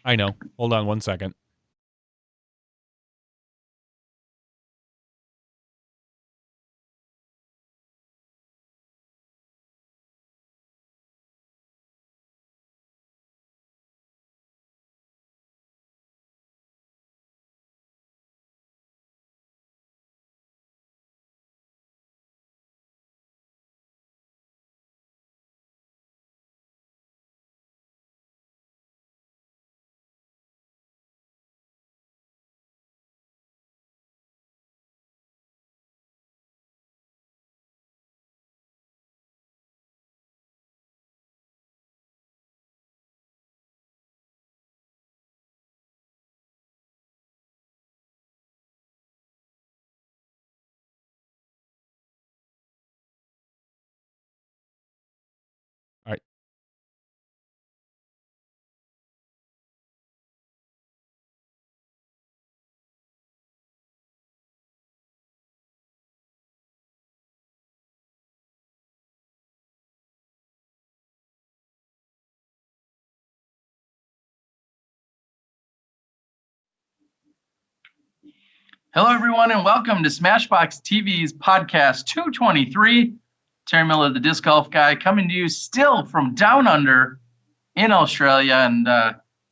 I know. Hold on 1 second. All right. Hello, everyone, and welcome to SmashBoxxTV's podcast 223. Terry Miller, the disc golf guy, coming to you still from down under in Australia. And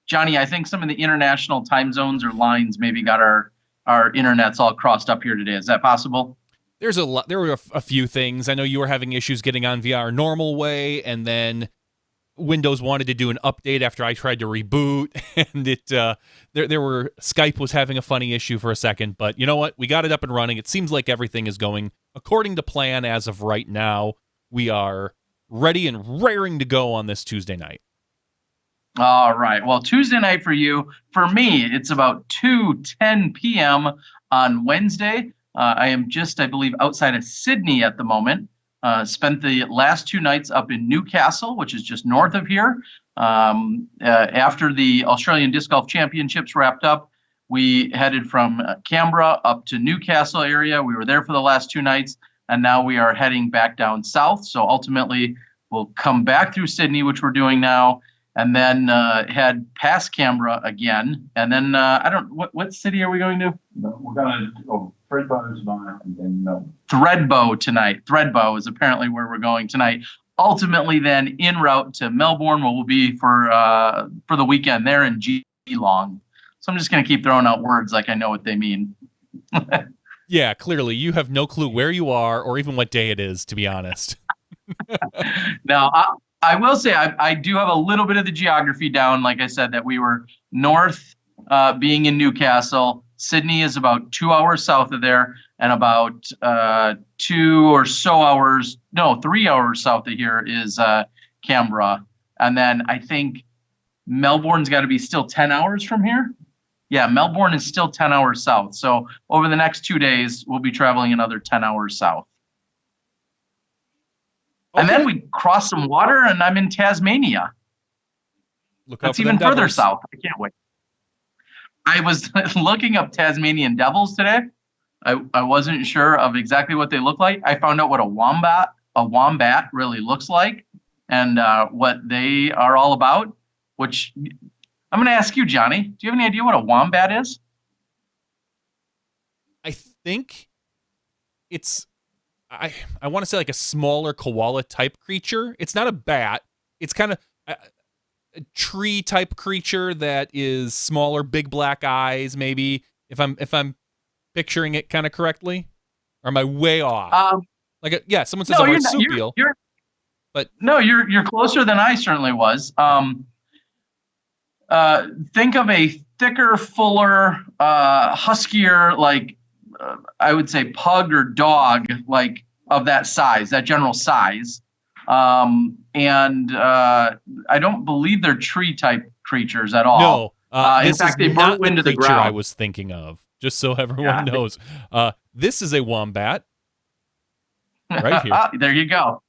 Johnny, I think some of the international time zones or lines maybe got our internets all crossed up here today. Is that possible? There were a few things. I know you were having issues getting on via our normal way, and then Windows wanted to do an update after I tried to reboot, and Skype was having a funny issue for a second, but you know what? We got it up and running. It seems like everything is going according to plan as of right now. We are ready and raring to go on this Tuesday night. All right. Well, Tuesday night for you. For me, it's about 2:10 p.m. on Wednesday. I am just, I believe, outside of Sydney at the moment. Spent the last 2 nights up in Newcastle, which is just north of here. After the Australian Disc Golf Championships wrapped up, we headed from Canberra up to Newcastle area. We were there for the last 2 nights, and now we are heading back down south. So ultimately, we'll come back through Sydney, which we're doing now, and then head past Canberra again. And then what city are we going to? No, we're going to Thredbo tonight and then Melbourne. Thredbo tonight. Thredbo is apparently where we're going tonight. Ultimately, then en route to Melbourne, where we'll be for the weekend there in Geelong. So I'm just going to keep throwing out words like I know what they mean. Yeah, clearly you have no clue where you are or even what day it is, to be honest. Now, I will say I do have a little bit of the geography down. Like I said, that we were north, being in Newcastle. Sydney is about 2 hours south of there, and about 3 hours south of here is Canberra. And then I think Melbourne's got to be still 10 hours from here. Yeah, Melbourne is still 10 hours south. So over the next 2 days, we'll be traveling another 10 hours south. Okay. And then we cross some water, and I'm in Tasmania. That's even further south. I can't wait. I was looking up Tasmanian devils today. I wasn't sure of exactly what they look like. I found out what a wombat really looks like, and what they are all about, which I'm going to ask you, Johnny. Do you have any idea what a wombat is? I think it's, I want to say like a smaller koala type creature. It's not a bat. It's kind of a tree type creature that is smaller, big black eyes. Maybe if I'm picturing it kind of correctly, or am I way off? Someone says a marsupial. You're closer than I certainly was. Think of a thicker, fuller, huskier, like I would say pug or dog, like of that size, that general size. And I don't believe they're tree type creatures at all. No, in fact, they burrow into the ground. I was thinking of, just so everyone knows. This is a wombat, right here. There you go.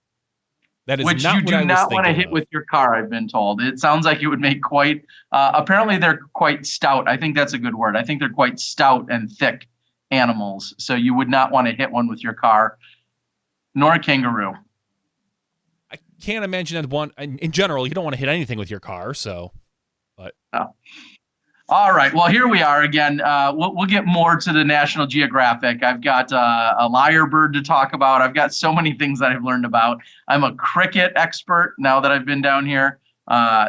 That is which not you do not want to hit with your car, I've been told. It sounds like it would make quite, apparently they're quite stout. I think that's a good word. I think they're quite stout and thick animals. So you would not want to hit one with your car, nor a kangaroo. I can't imagine that one. In general, you don't want to hit anything with your car, so. But all right. Well, here we are again. We'll get more to the National Geographic. I've got a lyrebird to talk about. I've got so many things that I've learned about. I'm a cricket expert now that I've been down here.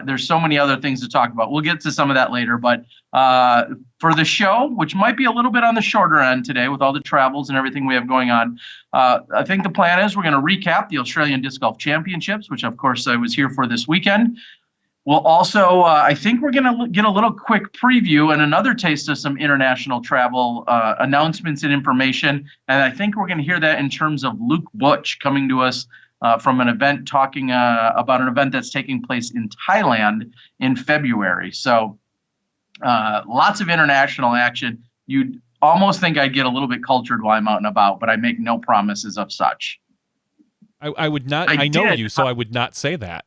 There's so many other things to talk about. We'll get to some of that later. But for the show, which might be a little bit on the shorter end today with all the travels and everything we have going on, I think the plan is we're going to recap the Australian Disc Golf Championships, which, of course, I was here for this weekend. We'll also, I think we're going to get a little quick preview and another taste of some international travel announcements and information. And I think we're going to hear that in terms of Luke Butch coming to us from an event talking about an event that's taking place in Thailand in February. So lots of international action. You'd almost think I'd get a little bit cultured while I'm out and about, but I make no promises of such. I would not. I know you, so I would not say that.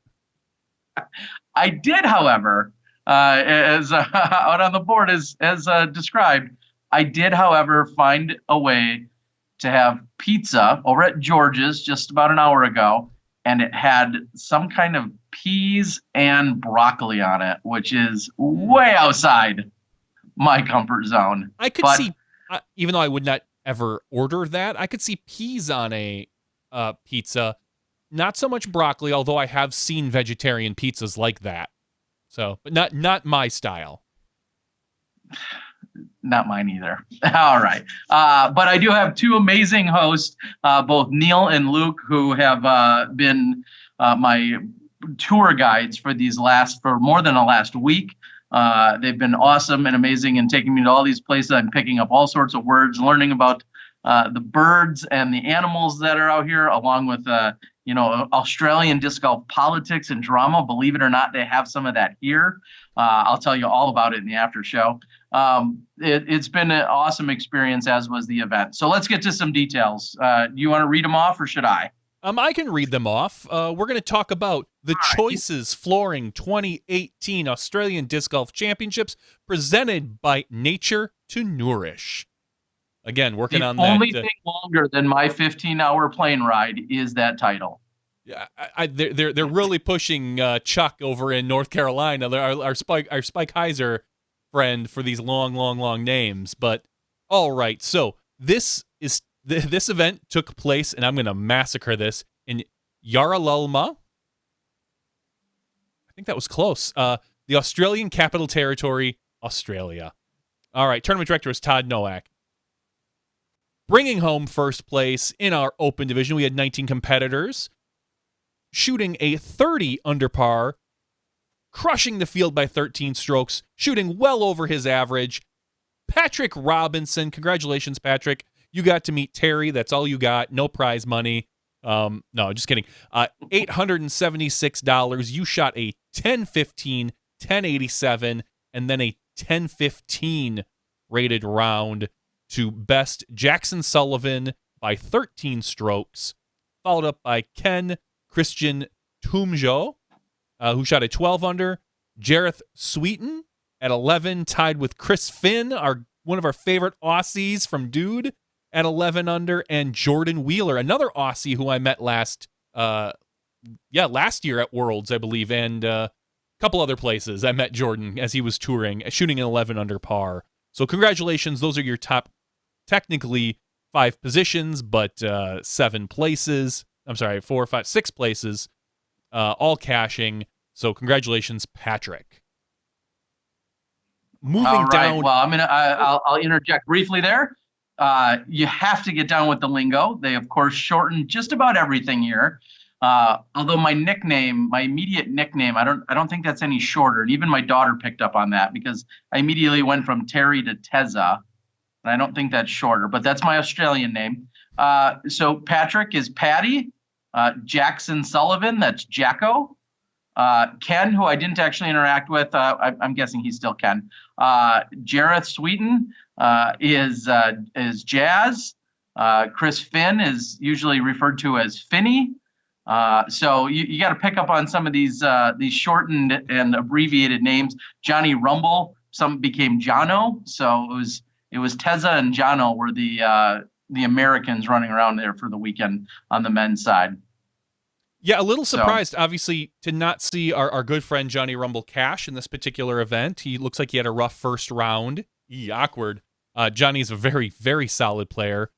I did, however, as out on the board as described, I did, however, find a way to have pizza over at George's just about an hour ago, and it had some kind of peas and broccoli on it, which is way outside my comfort zone. I could see, even though I would not ever order that, I could see peas on a pizza. Not so much broccoli, although I have seen vegetarian pizzas like that. So, but not my style. Not mine either. All right. But I do have two amazing hosts, both Neil and Luke, who have been my tour guides for more than the last week. They've been awesome and amazing and taking me to all these places. I'm picking up all sorts of words, learning about the birds and the animals that are out here, along with Australian disc golf politics and drama. Believe it or not, they have some of that here. I'll tell you all about it in the after show. It's been an awesome experience, as was the event. So let's get to some details. Do you want to read them off, or should I? I can read them off. We're going to talk about the Choices Flooring 2018 Australian Disc Golf Championships presented by Nature to Nourish. Again, working on that. The only thing longer than my 15-hour plane ride is that title. Yeah, they're really pushing Chuck over in North Carolina, our Spike Heiser friend, for these long names. But all right, so this event took place, and I'm going to massacre this, in Yarralumla. I think that was close. The Australian Capital Territory, Australia. All right, tournament director is Todd Nowak. Bringing home first place in our open division, we had 19 competitors, shooting a 30 under par, crushing the field by 13 strokes, shooting well over his average. Patrick Robinson, congratulations, Patrick. You got to meet Terry. That's all you got. No prize money. No, just kidding. $876. You shot a 10-15, 10-87, and then a 10-15 rated round to best Jackson Sullivan by 13 strokes, followed up by Ken Christian Tumjo, who shot a 12 under, Jareth Sweeten at 11, tied with Chris Finn, one of our favorite Aussies from Dude, at 11 under, and Jordan Wheeler, another Aussie who I met last year at Worlds, I believe, and a couple other places. I met Jordan as he was touring, shooting an 11 under par. So congratulations, those are your top, technically 5 positions, but 7 places. I'm sorry, 4, 5, 6 places, all cashing. So congratulations, Patrick. Moving down. Well, I'll interject briefly there. You have to get down with the lingo. They, of course, shorten just about everything here. Although my immediate nickname, I don't think that's any shorter. And even my daughter picked up on that, because I immediately went from Terry to Tezza. And I don't think that's shorter, but that's my Australian name. So Patrick is Patty. Jackson Sullivan, that's Jacko. Ken, who I didn't actually interact with, I'm guessing he's still Ken. Jareth Sweeten is Jazz. Chris Finn is usually referred to as Finney. So you got to pick up on some of these shortened and abbreviated names. Johnny Rumble, some became Jono. So it was Tezza and Jono were the Americans running around there for the weekend on the men's side. Yeah, a little surprised, obviously, to not see our good friend Johnny Rumble Cash in this particular event. He looks like he had a rough first round. Awkward. Johnny's a very, very solid player.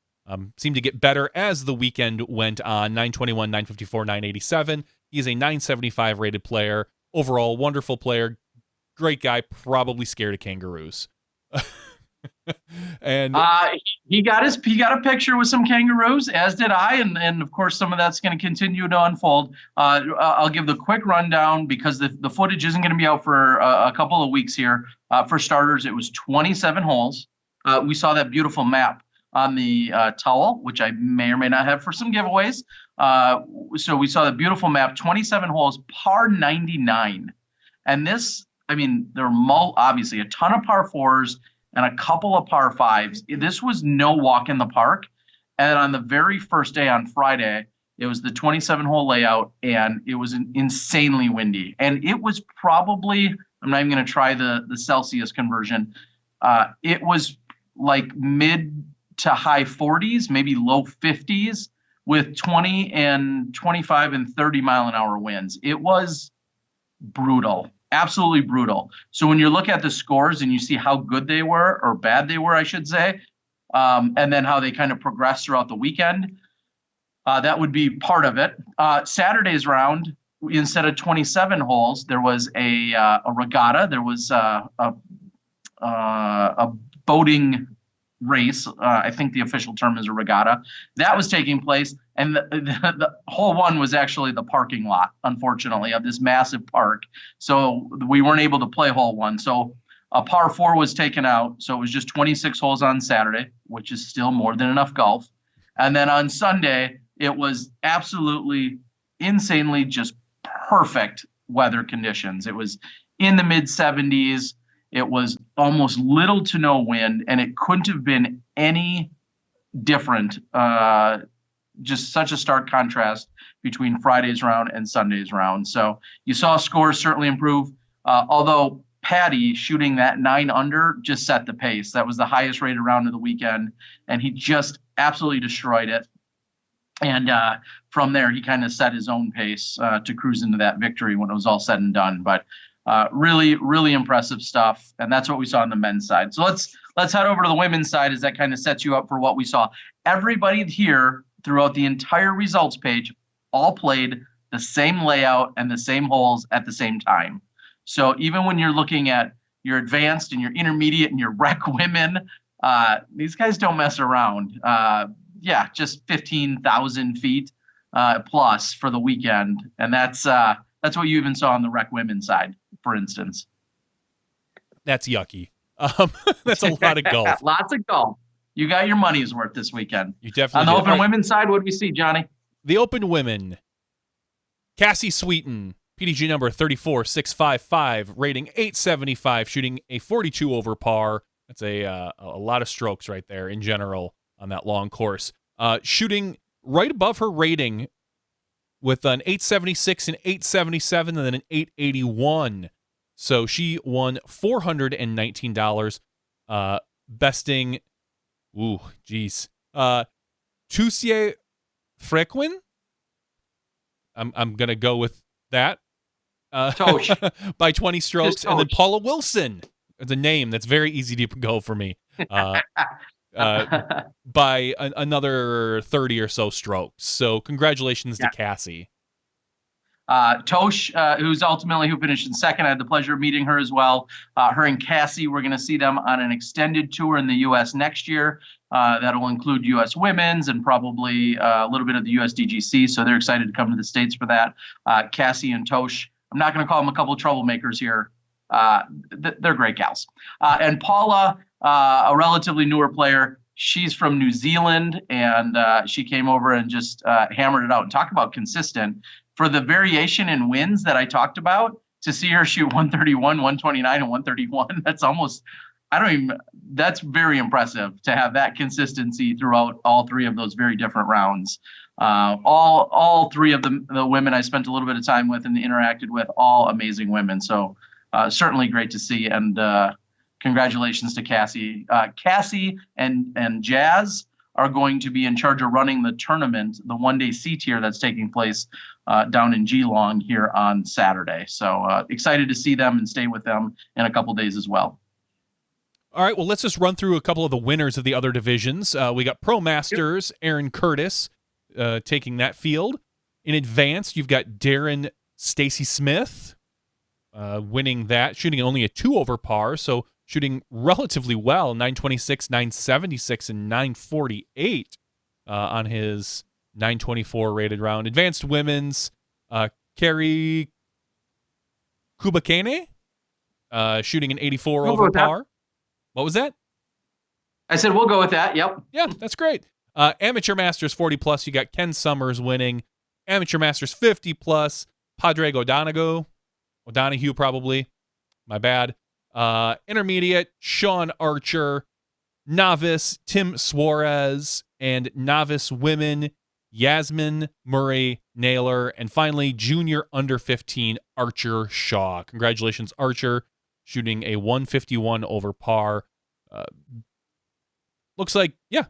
Seemed to get better as the weekend went on. 921, 954, 987. He's a 975 rated player. Overall, wonderful player. Great guy. Probably scared of kangaroos. And he got a picture with some kangaroos, as did I, and of course some of that's going to continue to unfold. I'll give the quick rundown because the footage isn't going to be out for a couple of weeks here. For starters, it was 27 holes. We saw that beautiful map on the towel, which I may or may not have for some giveaways. So we saw the beautiful map, 27 holes, par 99, and this, I mean, there were obviously a ton of par fours and a couple of par fives. This was no walk in the park. And on the very first day on Friday, it was the 27-hole layout, and it was insanely windy. And it was probably, I'm not even going to try the Celsius conversion. It was like mid to high 40s, maybe low 50s, with 20 and 25 and 30 mile an hour winds. It was brutal. Absolutely brutal. So when you look at the scores and you see how good they were, or bad they were, I should say, and then how they kind of progressed throughout the weekend, that would be part of it. Saturday's round, instead of 27 holes, there was a regatta. There was a boating race. I think the official term is a regatta. That was taking place, and the hole one was actually the parking lot, unfortunately, of this massive park. So we weren't able to play hole one. So a par four was taken out. So it was just 26 holes on Saturday, which is still more than enough golf. And then on Sunday, it was absolutely insanely just perfect weather conditions. It was in the mid 70s. It was almost little to no wind, and it couldn't have been any different. Just such a stark contrast between Friday's round and Sunday's round. So you saw scores certainly improve, although Patty shooting that 9 under just set the pace. That was the highest rated round of the weekend, and he just absolutely destroyed it. And from there, he kind of set his own pace to cruise into that victory when it was all said and done. But really, really impressive stuff. And that's what we saw on the men's side. So let's head over to the women's side, as that kind of sets you up for what we saw. Everybody here throughout the entire results page all played the same layout and the same holes at the same time. So even when you're looking at your advanced and your intermediate and your rec women, these guys don't mess around. Yeah, just 15,000 feet plus for the weekend. And that's what you even saw on the rec women's side, for instance. That's yucky. That's a lot of golf. Lots of golf. You got your money's worth this weekend. You definitely On the did. open women's side, what do we see, Johnny? The open women. Cassie Sweeten, PDG number 34655, rating 875, shooting a 42 over par. That's a lot of strokes right there in general on that long course. Shooting right above her rating with an 876, an 877, and then an 881. So she won $419, besting, Tusier Frequin. I'm gonna go with that. Tosh. By 20 strokes, and then Paula Wilson. It's a name that's very easy to go for me. By another 30 or so strokes. So congratulations to Cassie. Tosh, who finished in second. I had the pleasure of meeting her as well. Her and Cassie, we're going to see them on an extended tour in the U.S. next year. That'll include U.S. Women's and probably a little bit of the USDGC. So they're excited to come to the States for that. Cassie and Tosh, I'm not going to call them a couple of troublemakers here. They're great gals. And Paula, a relatively newer player, she's from New Zealand, and she came over and just hammered it out. And talk about consistent. For the variation in wins that I talked about, to see her shoot 131, 129, and 131, that's very impressive to have that consistency throughout all three of those very different rounds. All three of the women I spent a little bit of time with and interacted with, all amazing women. So certainly great to see, and congratulations to Cassie. Cassie and Jazz are going to be in charge of running the tournament, the one-day C tier that's taking place down in Geelong here on Saturday. So excited to see them and stay with them in a couple days as well. All right, well, let's just run through a couple of the winners of the other divisions. We got Pro Masters, Aaron Curtis taking that field. In Advanced, you've got Darren Stacy Smith winning that, shooting only a 2 over par, so shooting relatively well, 926, 976, and 948 on his 924 rated round. Advanced Women's, Carrie Kubakane, shooting an 84 over par. What was that? I said we'll go with that. Yep. Yeah, that's great. Amateur Masters 40 plus, you got Ken Summers winning. Amateur Masters 50 plus, Padraig O'Donoghue probably. My bad. Intermediate, Sean Archer. Novice, Tim Suarez. And novice women, Yasmin Murray Naylor. And finally, junior under 15, Archer Shaw. Congratulations, Archer, shooting a 151 over par. Looks like, yeah,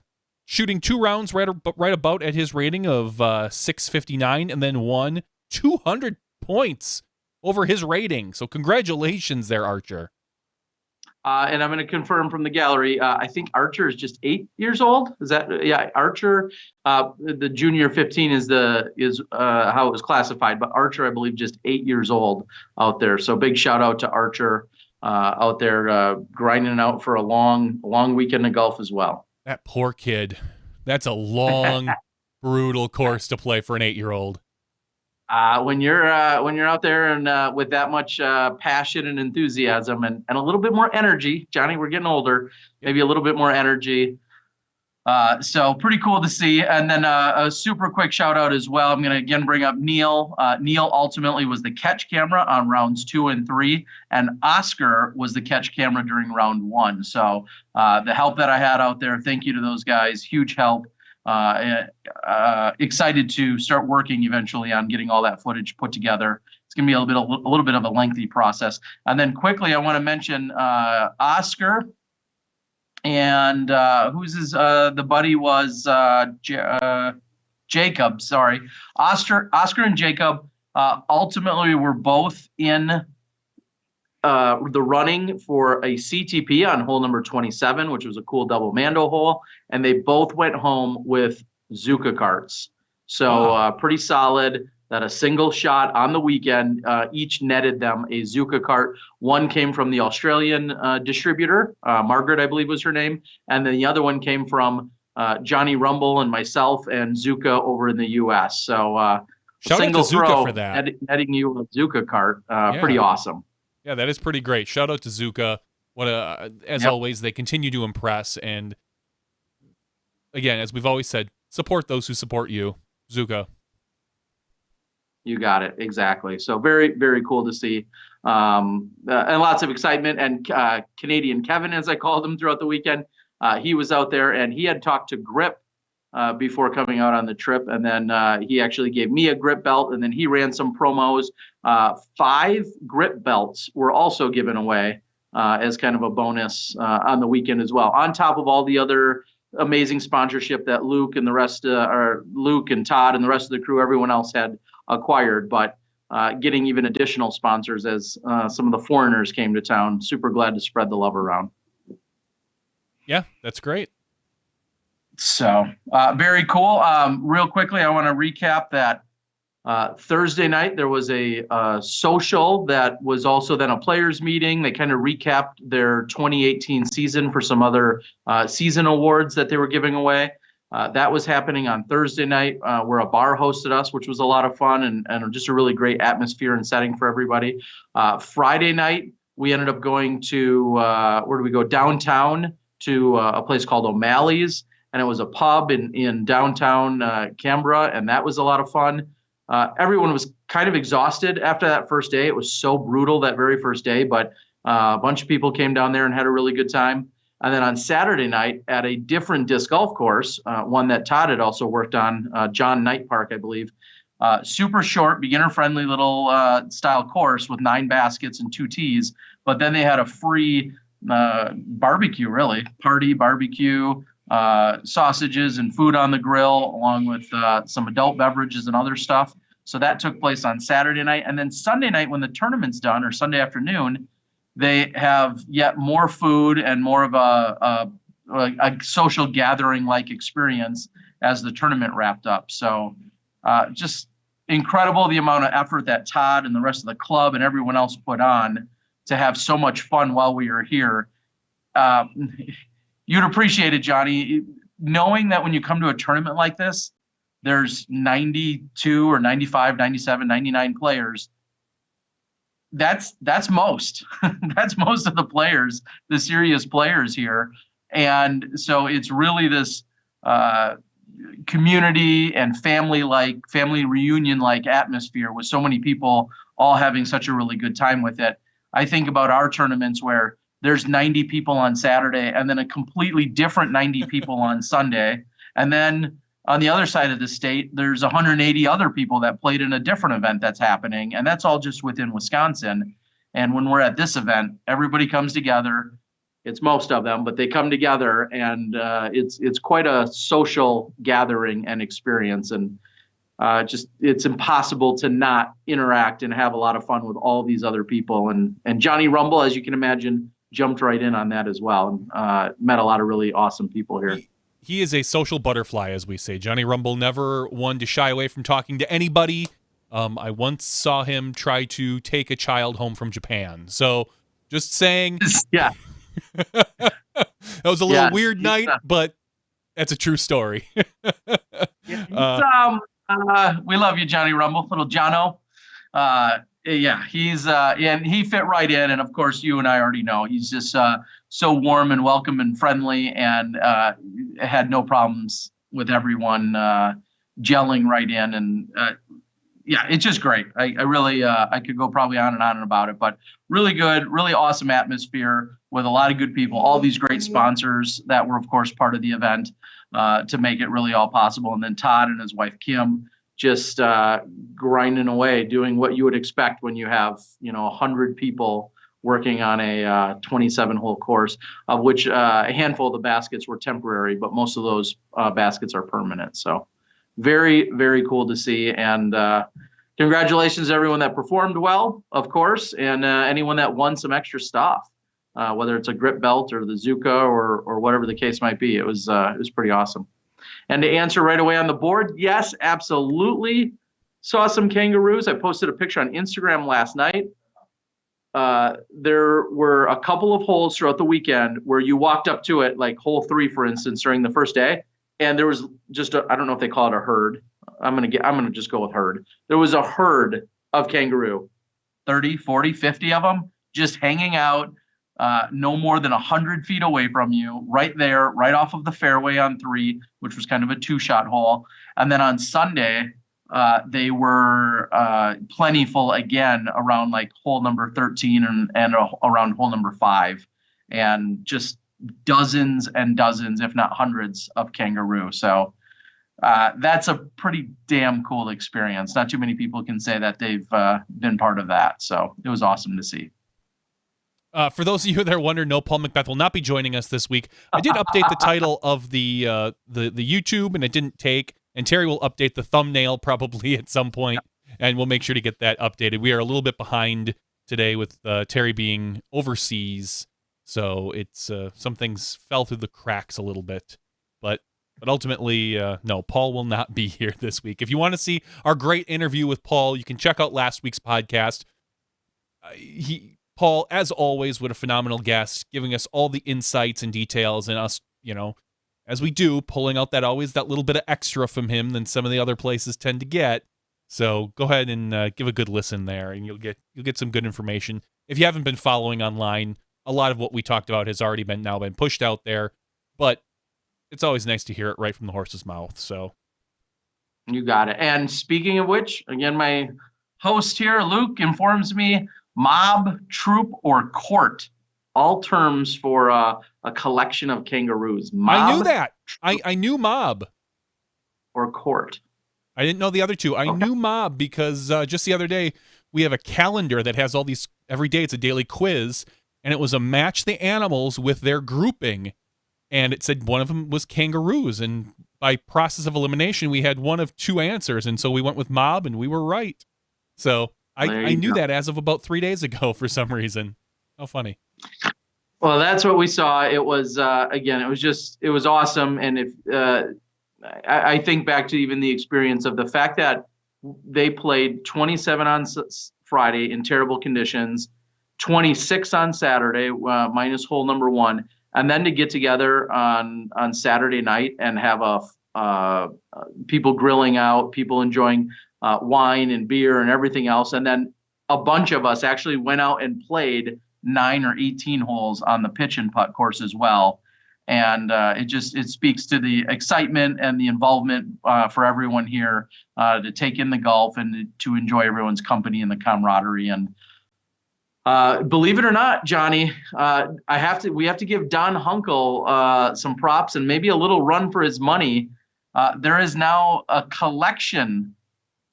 shooting 2 rounds right about at his rating of 659, and then won 200 points over his rating. So congratulations there, Archer. And I'm going to confirm from the gallery. I think Archer is just 8 years old. Is that? Yeah, Archer. The junior 15 is how it was classified, but Archer, I believe, just 8 years old out there. So big shout out to Archer out there grinding it out for a long weekend of golf as well. That poor kid. That's a long, brutal course to play for an 8-year-old. When you're out there and with that much passion and enthusiasm and a little bit more energy, Johnny, we're getting older, maybe a little bit more energy. So pretty cool to see. And then a super quick shout out as well. I'm going to again bring up Neil. Neil ultimately was the catch camera on rounds 2 and 3, and Oscar was the catch camera during round 1. So the help that I had out there, thank you to those guys. Huge help. Excited to start working eventually on getting all that footage put together. It's going to be a little bit of a lengthy process. And then quickly, I want to mention Oscar and the buddy was Jacob. Sorry, Oscar and Jacob ultimately were both in the running for a CTP on hole number 27, which was a cool double Mando hole, and they both went home with Zuka carts. So pretty solid. That a single shot on the weekend each netted them a Zuka cart. One came from the Australian distributor, Margaret, I believe was her name, and then the other one came from Johnny Rumble and myself and Zuka over in the U.S. So shout single out to Zuka throw for that. netting you a Zuka cart, pretty awesome. Yeah, that is pretty great. Shout out to Zuka. As always, they continue to impress. And again, as we've always said, support those who support you. Zuka. You got it. Exactly. So very, very cool to see. And lots of excitement. And Canadian Kevin, as I called him throughout the weekend, he was out there and he had talked to Grip before coming out on the trip. And then he actually gave me a grip belt, and then he ran some promos. 5 grip belts were also given away as kind of a bonus on the weekend as well, on top of all the other amazing sponsorship that Luke and Luke and Todd and the rest of the crew, everyone else had acquired, but getting even additional sponsors as some of the foreigners came to town. Super glad to spread the love around. Yeah, that's great. So very cool. Real quickly, I want to recap that Thursday night there was a social that was also then a players meeting. They kind of recapped their 2018 season for some other season awards that they were giving away. That was happening on Thursday night where a bar hosted us, which was a lot of fun and just a really great atmosphere and setting for everybody. Friday night, we ended up going to, where do we go? Downtown to a place called O'Malley's. And it was a pub in downtown Canberra, and that was a lot of fun. Everyone was kind of exhausted after that first day. It was so brutal that very first day, but a bunch of people came down there and had a really good time. And then on Saturday night at a different disc golf course, one that Todd had also worked on, John Knight Park, I believe, super short, beginner-friendly little style course with 9 baskets and 2 tees. But then they had a free barbecue, really, party, barbecue, sausages and food on the grill, along with some adult beverages and other stuff. So that took place on Saturday night. And then Sunday night, when the tournament's done, or Sunday afternoon, they have yet more food and more of a social gathering-like experience as the tournament wrapped up. So just incredible the amount of effort that Todd and the rest of the club and everyone else put on to have so much fun while we were here. You'd appreciate it, Johnny, knowing that when you come to a tournament like this, there's 92 or 95, 97, 99 players. That's most. That's most of the players, the serious players here. And so it's really this community and family reunion-like atmosphere with so many people all having such a really good time with it. I think about our tournaments where there's 90 people on Saturday and then a completely different 90 people on Sunday. And then on the other side of the state, there's 180 other people that played in a different event that's happening. And that's all just within Wisconsin. And when we're at this event, everybody comes together. It's most of them, but they come together, and it's quite a social gathering and experience. And it's impossible to not interact and have a lot of fun with all these other people. And Johnny Rumble, as you can imagine, jumped right in on that as well, and met a lot of really awesome people here. He is a social butterfly, as we say. Johnny Rumble, never one to shy away from talking to anybody. I once saw him try to take a child home from Japan. So just saying. Yeah. That was a little weird night, but that's a true story. We love you, Johnny Rumble, little Jono. And he fit right in. And of course, you and I already know he's just so warm and welcome and friendly, and had no problems with everyone gelling right in. And it's just great. I really I could go probably on and about it, but really good, really awesome atmosphere with a lot of good people, all these great sponsors that were, of course, part of the event to make it really all possible. And then Todd and his wife, Kim, just grinding away, doing what you would expect when you have, 100 people working on a 27-hole course, of which a handful of the baskets were temporary, but most of those baskets are permanent. So very, very cool to see. And congratulations to everyone that performed well, of course, and anyone that won some extra stuff, whether it's a grip belt or the Zuka or whatever the case might be. It was pretty awesome. And to answer right away on the board, yes, absolutely. Saw some kangaroos. I posted a picture on Instagram last night. There were a couple of holes throughout the weekend where you walked up to it, like hole 3, for instance, during the first day, and there was just I don't know if they call it a herd. I'm gonna just go with herd. There was a herd of kangaroo, 30, 40, 50 of them just hanging out, no more than 100 feet away from you, right there, right off of the fairway on 3, which was kind of a 2-shot hole. And then on Sunday, they were plentiful again around like hole number 13 and around hole number 5, and just dozens and dozens, if not hundreds, of kangaroo. So that's a pretty damn cool experience. Not too many people can say that they've been part of that. So it was awesome to see. For those of you that are wondering, no, Paul Macbeth will not be joining us this week. I did update the title of the YouTube, and it didn't take. And Terry will update the thumbnail probably at some point, and we'll make sure to get that updated. We are a little bit behind today with Terry being overseas, so it's some things fell through the cracks a little bit. But ultimately, no, Paul will not be here this week. If you want to see our great interview with Paul, you can check out last week's podcast. Paul, as always, what a phenomenal guest, giving us all the insights and details, and us, as we do, pulling out that little bit of extra from him than some of the other places tend to get. So go ahead and give a good listen there, and you'll get some good information. If you haven't been following online, a lot of what we talked about has already been pushed out there, but it's always nice to hear it right from the horse's mouth. So you got it. And speaking of which, again, my host here, Luke, informs me mob, troop, or court. All terms for a collection of kangaroos. Mob, I knew that. I knew mob. Or court. I didn't know the other two. I knew mob because just the other day, we have a calendar that has all these, every day it's a daily quiz, and it was a match the animals with their grouping. and it said one of them was Kangaroos, and by process of elimination, we had one of two answers, and so we went with Mob, and we were right. So I knew that as of about 3 days ago for some reason. How funny. Well, that's what we saw. It was, again, it was awesome. And if I think back to even the experience of the fact that they played 27 on Friday in terrible conditions, 26 on Saturday, minus hole number 1, and then to get together on Saturday night and have people grilling out, people enjoying wine and beer and everything else. And then a bunch of us actually went out and played 9 or 18 holes on the pitch and putt course as well. And it speaks to the excitement and the involvement for everyone here to take in the golf and to enjoy everyone's company and the camaraderie. And believe it or not, Johnny, we have to give Don Hunkel some props and maybe a little run for his money. There is now a collection.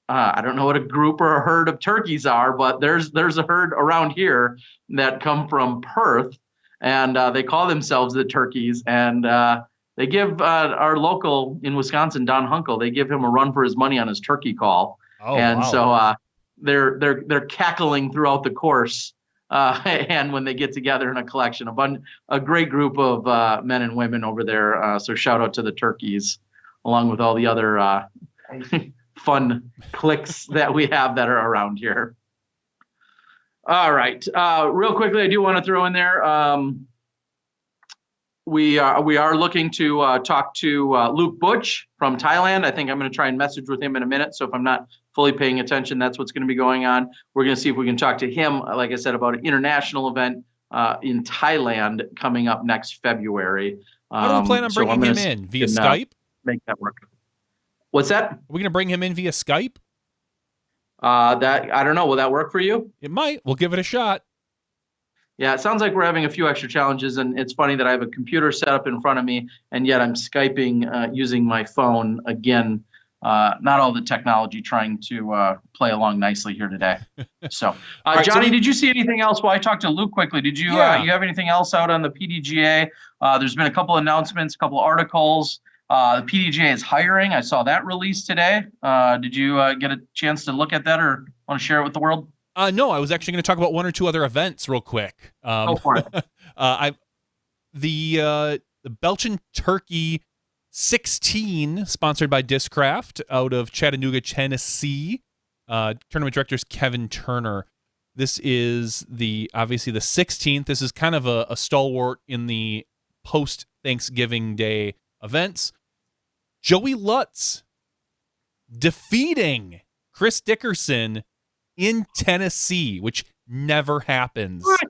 I don't know what a group or a herd of turkeys are, but there's a herd around here that come from Perth, and they call themselves the Turkeys. And they give our local in Wisconsin, Don Hunkel, they give him a run for his money on his turkey call. Oh, and wow. So they're cackling throughout the course. And when they get together in a collection, a great group of men and women over there. So shout out to the turkeys, along with all the other fun cliques that we have that are around here. All right. Real quickly, I do want to throw in there. We are looking to talk to Luke Butch from Thailand. I think I'm going to try and message with him in a minute. So if I'm not fully paying attention, that's what's going to be going on. We're going to see if we can talk to him, like I said, about an international event in Thailand coming up next February. How do we plan on bringing him in? Via Skype? Make that work. What's that? Are we going to bring him in via Skype? That I don't know. Will that work for you? It might. We'll give it a shot. Yeah, it sounds like we're having a few extra challenges, and it's funny that I have a computer set up in front of me, and yet I'm Skyping using my phone again. Not all the technology trying to play along nicely here today. So, right, Johnny, did you see anything else while I talked to Luke quickly? Did you you have anything else out on the PDGA? There's been a couple announcements, a couple articles. The PDGA is hiring. I saw that released today. Did you get a chance to look at that or want to share it with the world? No, I was actually going to talk about one or two other events real quick. Go for it. The Belgian Turkey 16, sponsored by Discraft, out of Chattanooga, Tennessee. Tournament directors Kevin Turner. This is obviously the 16th. This is kind of a stalwart in the post-Thanksgiving Day events. Joey Lutz defeating Chris Dickerson in Tennessee, which never happens. What?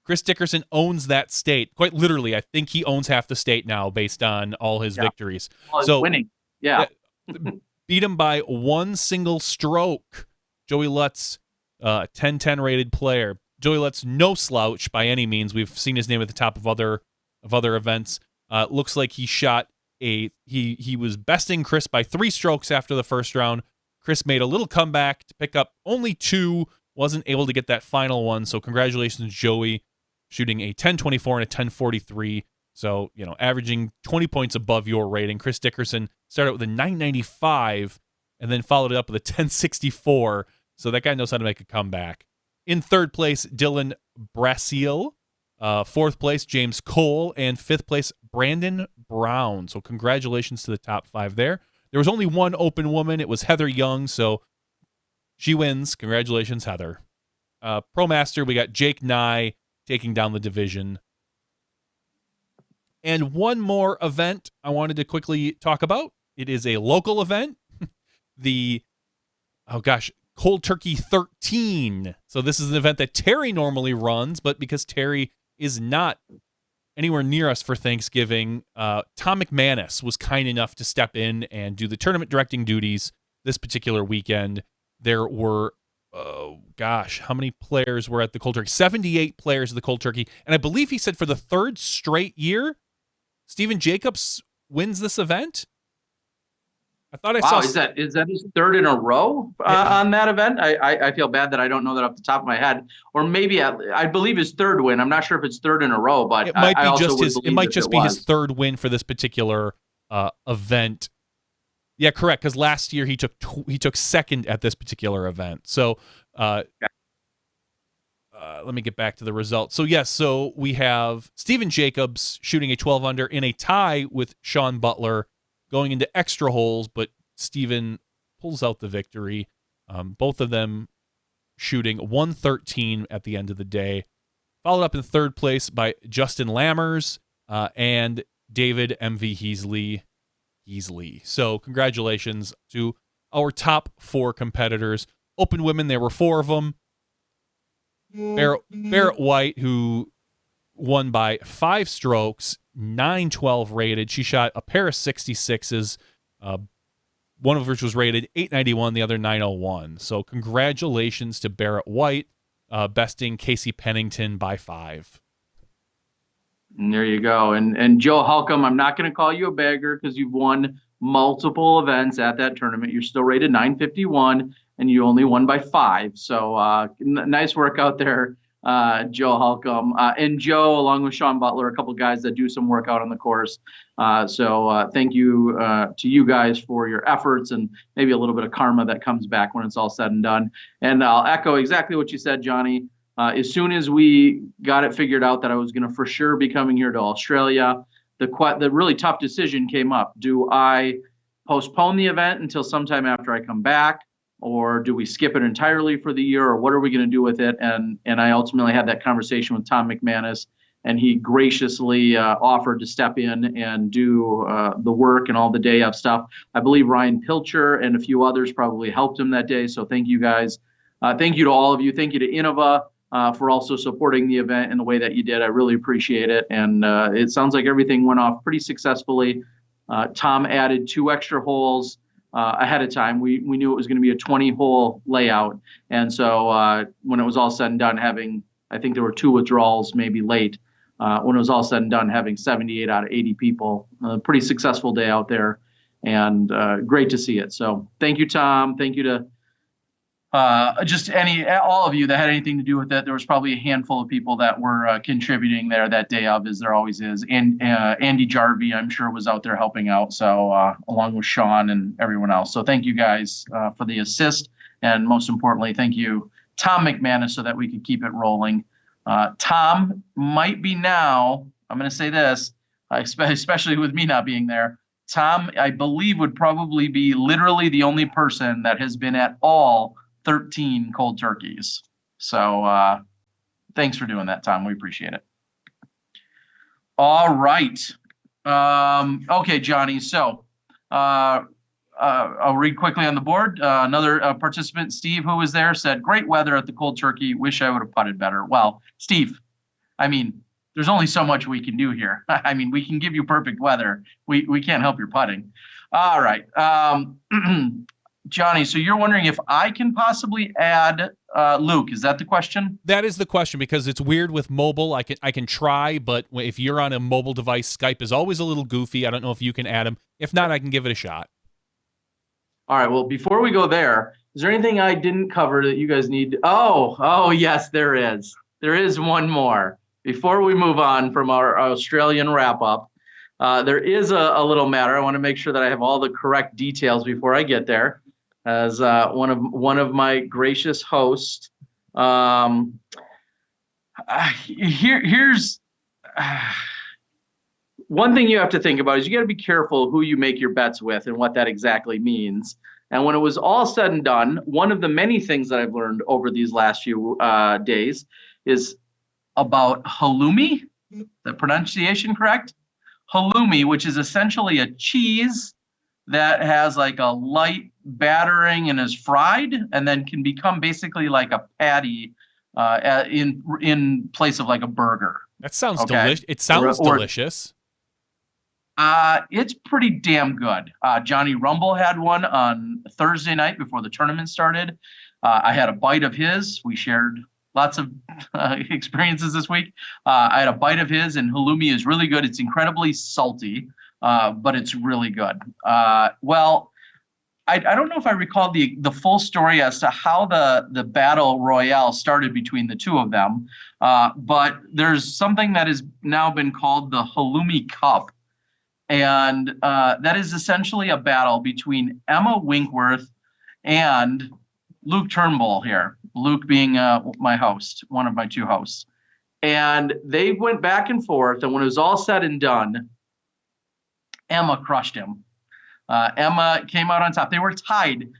Chris Dickerson owns that state. Quite literally, I think he owns half the state now based on all his victories. Well, so winning. Yeah. Beat him by one single stroke. Joey Lutz, 10-10 rated player. Joey Lutz, no slouch by any means. We've seen his name at the top of other events. Looks like he shot he was besting Chris by 3 strokes after the first round. Chris made a little comeback to pick up only 2, wasn't able to get that final one. So congratulations, Joey, shooting a 10-24 and a 10-43. So, averaging 20 points above your rating. Chris Dickerson started with a 995 and then followed it up with a 1064. So that guy knows how to make a comeback. In third place, Dylan Brasil. Fourth place, James Cole. And 5th place, Brandon Brown. So congratulations to the top 5 there. There was only one open woman. It was Heather Young. So she wins. Congratulations, Heather. Pro Master, we got Jake Nye taking down the division. And one more event I wanted to quickly talk about. It is a local event. Cold Turkey 13. So this is an event that Terry normally runs, but because Terry is not anywhere near us for Thanksgiving, Tom McManus was kind enough to step in and do the tournament directing duties this particular weekend. There were, how many players were at the Cold Turkey? 78 players at the Cold Turkey. And I believe he said for the 3rd straight year, Stephen Jacobs wins this event. I thought I Wow, saw. is that his third in a row on that event? I feel bad that I don't know that off the top of my head. Or maybe I believe his third win. I'm not sure if it's third in a row, but It might I be also just would his. It believe might if just it be his was. third win for this particular event. Yeah, correct. Because last year he took second at this particular event. So let me get back to the results. So yes, so we have Steven Jacobs shooting a 12 under in a tie with Sean Butler, going into extra holes, but Steven pulls out the victory. Both of them shooting 113 at the end of the day. Followed up in third place by Justin Lammers and David MV Heasley. So congratulations to our top 4 competitors. Open women, there were 4 of them. Barrett White, who won by 5 strokes, 912 rated. She shot a pair of 66s, one of which was rated 891, the other 901. So congratulations to Barrett White, besting Casey Pennington by 5. And there you go. And Joe Holcomb, I'm not going to call you a beggar because you've won multiple events at that tournament. You're still rated 951, and you only won by 5. So nice work out there, Joe Holcomb. And Joe, along with Sean Butler, a couple of guys that do some work out on the course. So thank you to you guys for your efforts and maybe a little bit of karma that comes back when it's all said and done. And I'll echo exactly what you said, Johnny. As soon as we got it figured out that I was going to for sure be coming here to Australia, the really tough decision came up. Do I postpone the event until sometime after I come back, or do we skip it entirely for the year, or what are we going to do with it? And I ultimately had that conversation with Tom McManus, and he graciously offered to step in and do the work and all the day of stuff. I believe Ryan Pilcher and a few others probably helped him that day. So thank you guys. Thank you to all of you. Thank you to Innova for also supporting the event in the way that you did. I really appreciate it. And it sounds like everything went off pretty successfully. Tom added 2 extra holes ahead of time. We knew it was going to be a 20-hole layout. And so when it was all said and done, I think there were 2 withdrawals maybe late. When it was all said and done, having 78 out of 80 people, pretty successful day out there, and great to see it. So thank you, Tom. Thank you to just all of you that had anything to do with it. There was probably a handful of people that were contributing there that day of, as there always is. And Andy Jarvie, I'm sure, was out there helping out. So along with Sean and everyone else. So thank you guys for the assist. And most importantly, thank you, Tom McManus, so that we could keep it rolling. Tom might be now, I'm going to say this, especially with me not being there. Tom, I believe, would probably be literally the only person that has been at all 13 cold turkeys. So thanks for doing that, Tom. We appreciate it. All right. Okay, Johnny. So I'll read quickly on the board. Another participant, Steve, who was there, said, great weather at the cold turkey. Wish I would have putted better. Well, Steve, I mean, there's only so much we can do here. I mean, we can give you perfect weather. We can't help your putting. All right. Johnny, so you're wondering if I can possibly add Luke. Is that the question? That is the question, because it's weird with mobile. I can try, but if you're on a mobile device, Skype is always a little goofy. I don't know if you can add him. If not, I can give it a shot. All right. Well, before we go there, is there anything I didn't cover that you guys need? Oh, yes, there is. There is one more. Before we move on from our Australian wrap-up, there is a little matter. I want to make sure that I have all the correct details before I get there. As one of my gracious hosts, here's one thing you have to think about is you got to be careful who you make your bets with and what that exactly means. And when it was all said and done, one of the many things that I've learned over these last few days is about halloumi. The pronunciation correct? Halloumi, which is essentially a cheese that has like a light battering and is fried, and then can become basically like a patty in place of like a burger. That sounds delicious. It sounds delicious. It's pretty damn good. Johnny Rumble had one on Thursday night before the tournament started. I had a bite of his. We shared lots of experiences this week. I had a bite of his, and halloumi is really good. It's incredibly salty, but it's really good. Well, I don't know if I recall the full story as to how the battle royale started between the two of them, but there's something that has now been called the Halloumi Cup, and that is essentially a battle between Emma Winkworth and Luke Turnbull here. Luke being my host, one of my two hosts, and they went back and forth, and when it was all said and done, Emma crushed him. Emma came out on top. They were tied.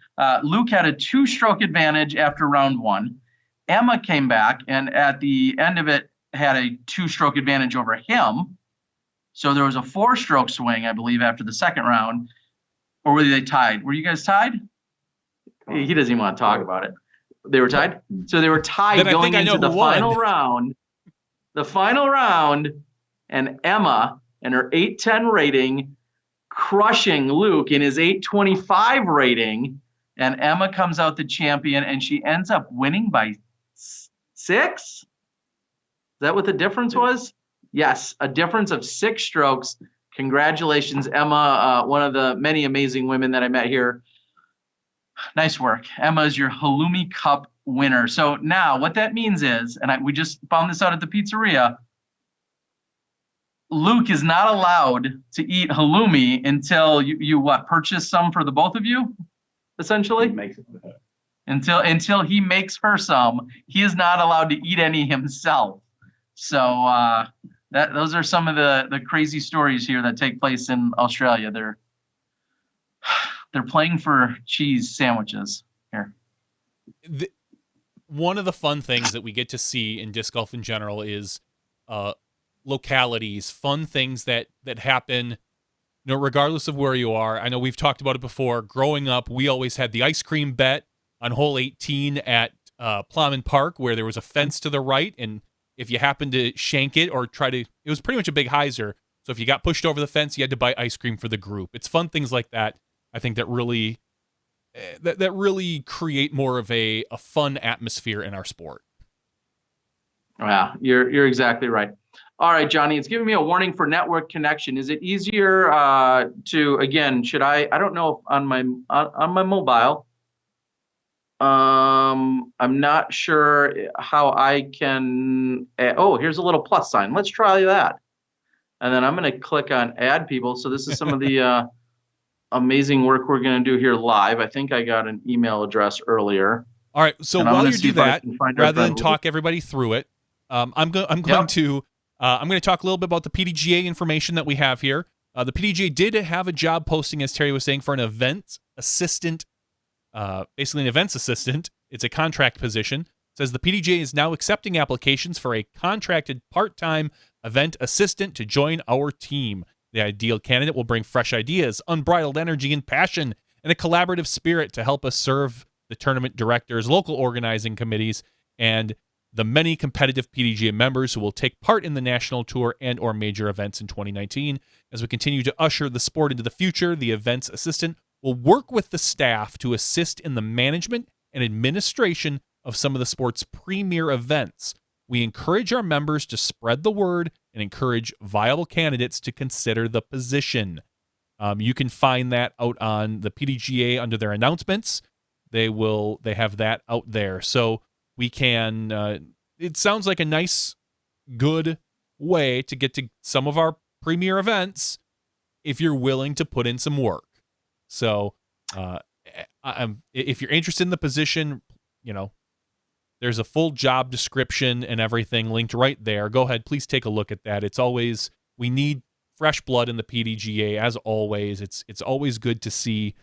Luke had a 2-stroke advantage after round 1. Emma came back and at the end of it had a 2-stroke advantage over him. So there was a 4-stroke swing, I believe, after the second round. Or were they tied? Were you guys tied? He doesn't even want to talk about it. They were tied? So they were tied going into the final round. The final round, and Emma and her 810 rating crushing Luke in his 825 rating, and Emma comes out the champion, and she ends up winning by 6. Is that what the difference was? Yes, a difference of 6 strokes. Congratulations, Emma, one of the many amazing women that I met here. Nice work. Emma is your Halloumi Cup winner. So now what that means is, and we just found this out at the pizzeria, Luke is not allowed to eat halloumi until you purchase some for the both of you, essentially? He makes it with her. Until he makes her some. He is not allowed to eat any himself. So those are some of the crazy stories here that take place in Australia. They're playing for cheese sandwiches here. One of the fun things that we get to see in disc golf in general is localities, fun things that happen, regardless of where you are. I know we've talked about it before. Growing up, we always had the ice cream bet on hole 18 at Plowman Park, where there was a fence to the right, and if you happened to shank it or it was pretty much a big hyzer. So if you got pushed over the fence, you had to buy ice cream for the group. It's fun things like that, I think, that really create more of a fun atmosphere in our sport. Yeah, you're exactly right. All right, Johnny, it's giving me a warning for network connection. Is it easier I don't know if on my mobile, I'm not sure how I can, here's a little plus sign. Let's try that. And then I'm going to click on add people. So this is some of the amazing work we're going to do here live. I think I got an email address earlier. All right, so while you do that, rather than talk everybody through it, I'm going to talk a little bit about the PDGA information that we have here. The PDGA did have a job posting, as Terry was saying, for an event assistant, basically an events assistant. It's a contract position. It says the PDGA is now accepting applications for a contracted part-time event assistant to join our team. The ideal candidate will bring fresh ideas, unbridled energy and passion, and a collaborative spirit to help us serve the tournament directors, local organizing committees, and the many competitive PDGA members who will take part in the national tour and or major events in 2019. As we continue to usher the sport into the future, the events assistant will work with the staff to assist in the management and administration of some of the sport's premier events. We encourage our members to spread the word and encourage viable candidates to consider the position. You can find that out on the PDGA under their announcements. They have that out there. So we can, it sounds like a nice, good way to get to some of our premier events if you're willing to put in some work. So if you're interested in the position, there's a full job description and everything linked right there. Go ahead, please take a look at that. We need fresh blood in the PDGA, as always. It's always good to see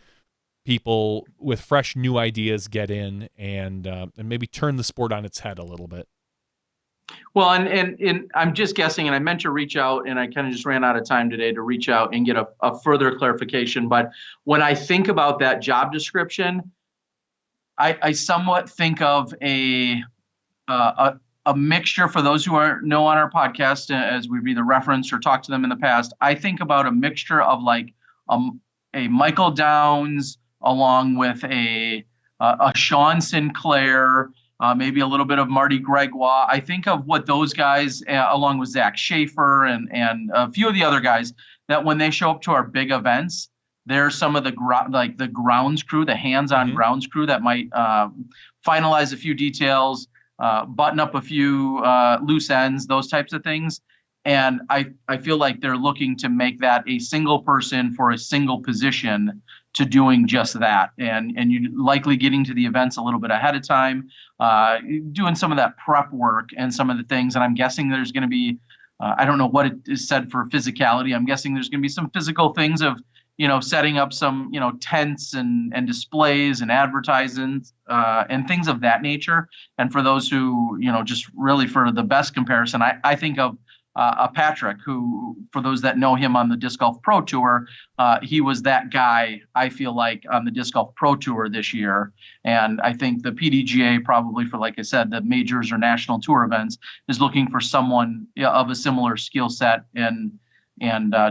people with fresh new ideas get in and maybe turn the sport on its head a little bit. Well, and I'm just guessing, and I meant to reach out, and I kind of just ran out of time today to reach out and get a further clarification. But when I think about that job description, I somewhat think of a mixture, for those who know on our podcast, as we've either referenced or talked to them in the past. I think about a mixture of like a Michael Downs along with a Sean Sinclair, maybe a little bit of Marty Gregoire. I think of what those guys, along with Zach Schaefer and a few of the other guys, that when they show up to our big events, They're some of the the grounds crew, the hands-on grounds crew that might finalize a few details, button up a few loose ends, those types of things. And I feel like they're looking to make that a single person for a single position to doing just that. And you likely getting to the events a little bit ahead of time, doing some of that prep work and some of the things. And I'm guessing there's going to be, I don't know what it is said for physicality. I'm guessing there's going to be some physical things of, setting up some, tents and displays and advertisements and things of that nature. And for those who, just really for the best comparison, I think of Patrick, who, for those that know him on the Disc Golf Pro Tour, he was that guy, I feel like, on the Disc Golf Pro Tour this year. And I think the PDGA probably for, like I said, the majors or national tour events is looking for someone of a similar skill set and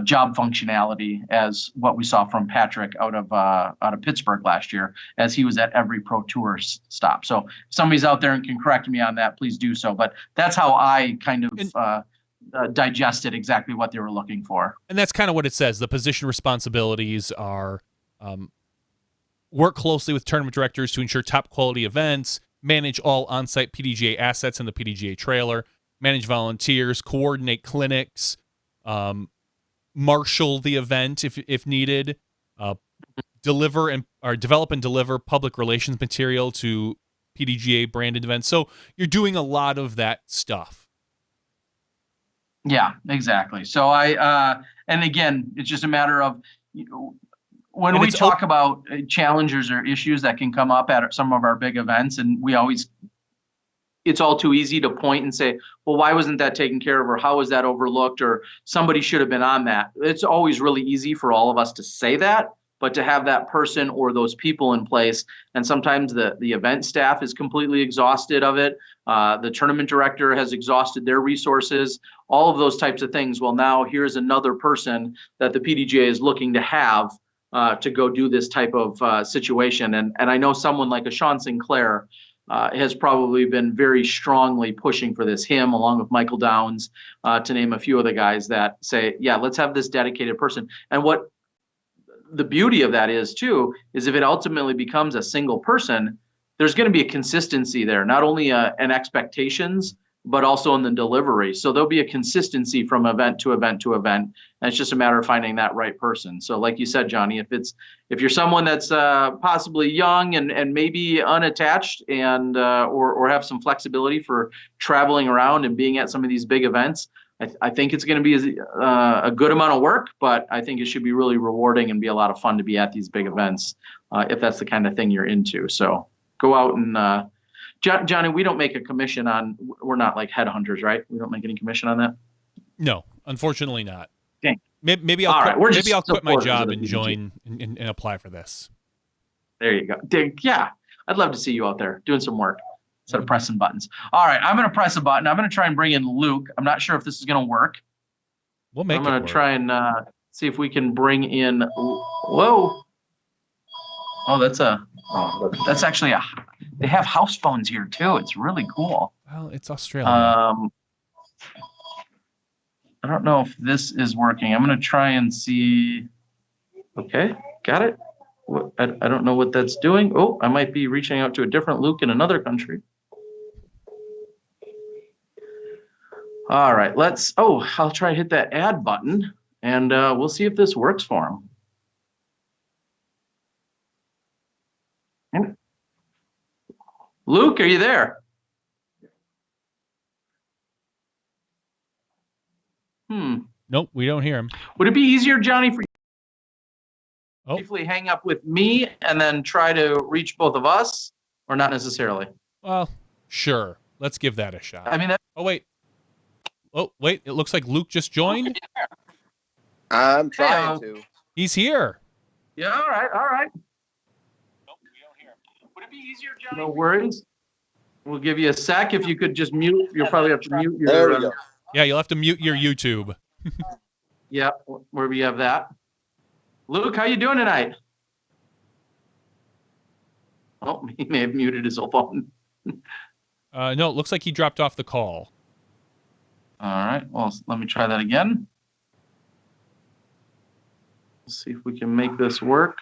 job functionality as what we saw from Patrick out of Pittsburgh last year, as he was at every Pro Tour stop. So if somebody's out there and can correct me on that, please do so. But that's how I kind of digested exactly what they were looking for. And that's kind of what it says. The position responsibilities are work closely with tournament directors to ensure top quality events, manage all on-site PDGA assets in the PDGA trailer, manage volunteers, coordinate clinics, marshal the event if needed, develop and deliver public relations material to PDGA branded events. So you're doing a lot of that stuff. Yeah, exactly. So and again, it's just a matter of, when we talk about challenges or issues that can come up at some of our big events, and it's all too easy to point and say, well, why wasn't that taken care of? Or how was that overlooked? Or somebody should have been on that. It's always really easy for all of us to say that, but to have that person or those people in place, and sometimes the event staff is completely exhausted of it. The tournament director has exhausted their resources, all of those types of things. Well, now here's another person that the PDGA is looking to have to go do this type of situation. And I know someone like a Sean Sinclair has probably been very strongly pushing for this, him along with Michael Downs, to name a few of the guys that say, yeah, let's have this dedicated person. And what the beauty of that is too, is if it ultimately becomes a single person, there's going to be a consistency there, not only in expectations, but also in the delivery. So there'll be a consistency from event to event to event. And it's just a matter of finding that right person. So like you said, Johnny, if you're someone that's possibly young and maybe unattached and or have some flexibility for traveling around and being at some of these big events, I think it's going to be a good amount of work, but I think it should be really rewarding and be a lot of fun to be at these big events if that's the kind of thing you're into. So go out and Johnny, we don't make a commission on, we're not like headhunters, right? We don't make any commission on that? No, unfortunately not. Dang. Maybe I'll quit my job and join and apply for this. There you go. Yeah, I'd love to see you out there doing some work instead of pressing buttons. All right, I'm going to press a button. I'm going to try and bring in Luke. I'm not sure if this is going to work. I'm going to try and see if we can bring in. Whoa. Oh, that's actually they have house phones here too. It's really cool. Well, it's Australia. I don't know if this is working. I'm going to try and see. Okay, got it. I don't know what that's doing. Oh, I might be reaching out to a different Luke in another country. All right, I'll try and hit that add button and we'll see if this works for him. Luke, are you there? Nope, we don't hear him. Would it be easier, Johnny, for you to Oh. briefly hang up with me and then try to reach both of us, or not necessarily? Well, sure. Let's give that a shot. I mean, Oh, wait. It looks like Luke just joined. I'm trying to. He's here. Yeah, all right. Nope, we don't hear him. Would it be easier, Johnny? No worries. We'll give you a sec. If you could just mute, you'll probably have to mute your. There we go. Yeah, you'll have to mute your YouTube. Yeah, where we have that. Luke, how you doing tonight? Oh, he may have muted his whole phone. No, it looks like he dropped off the call. All right. Well, let me try that again. Let's see if we can make this work.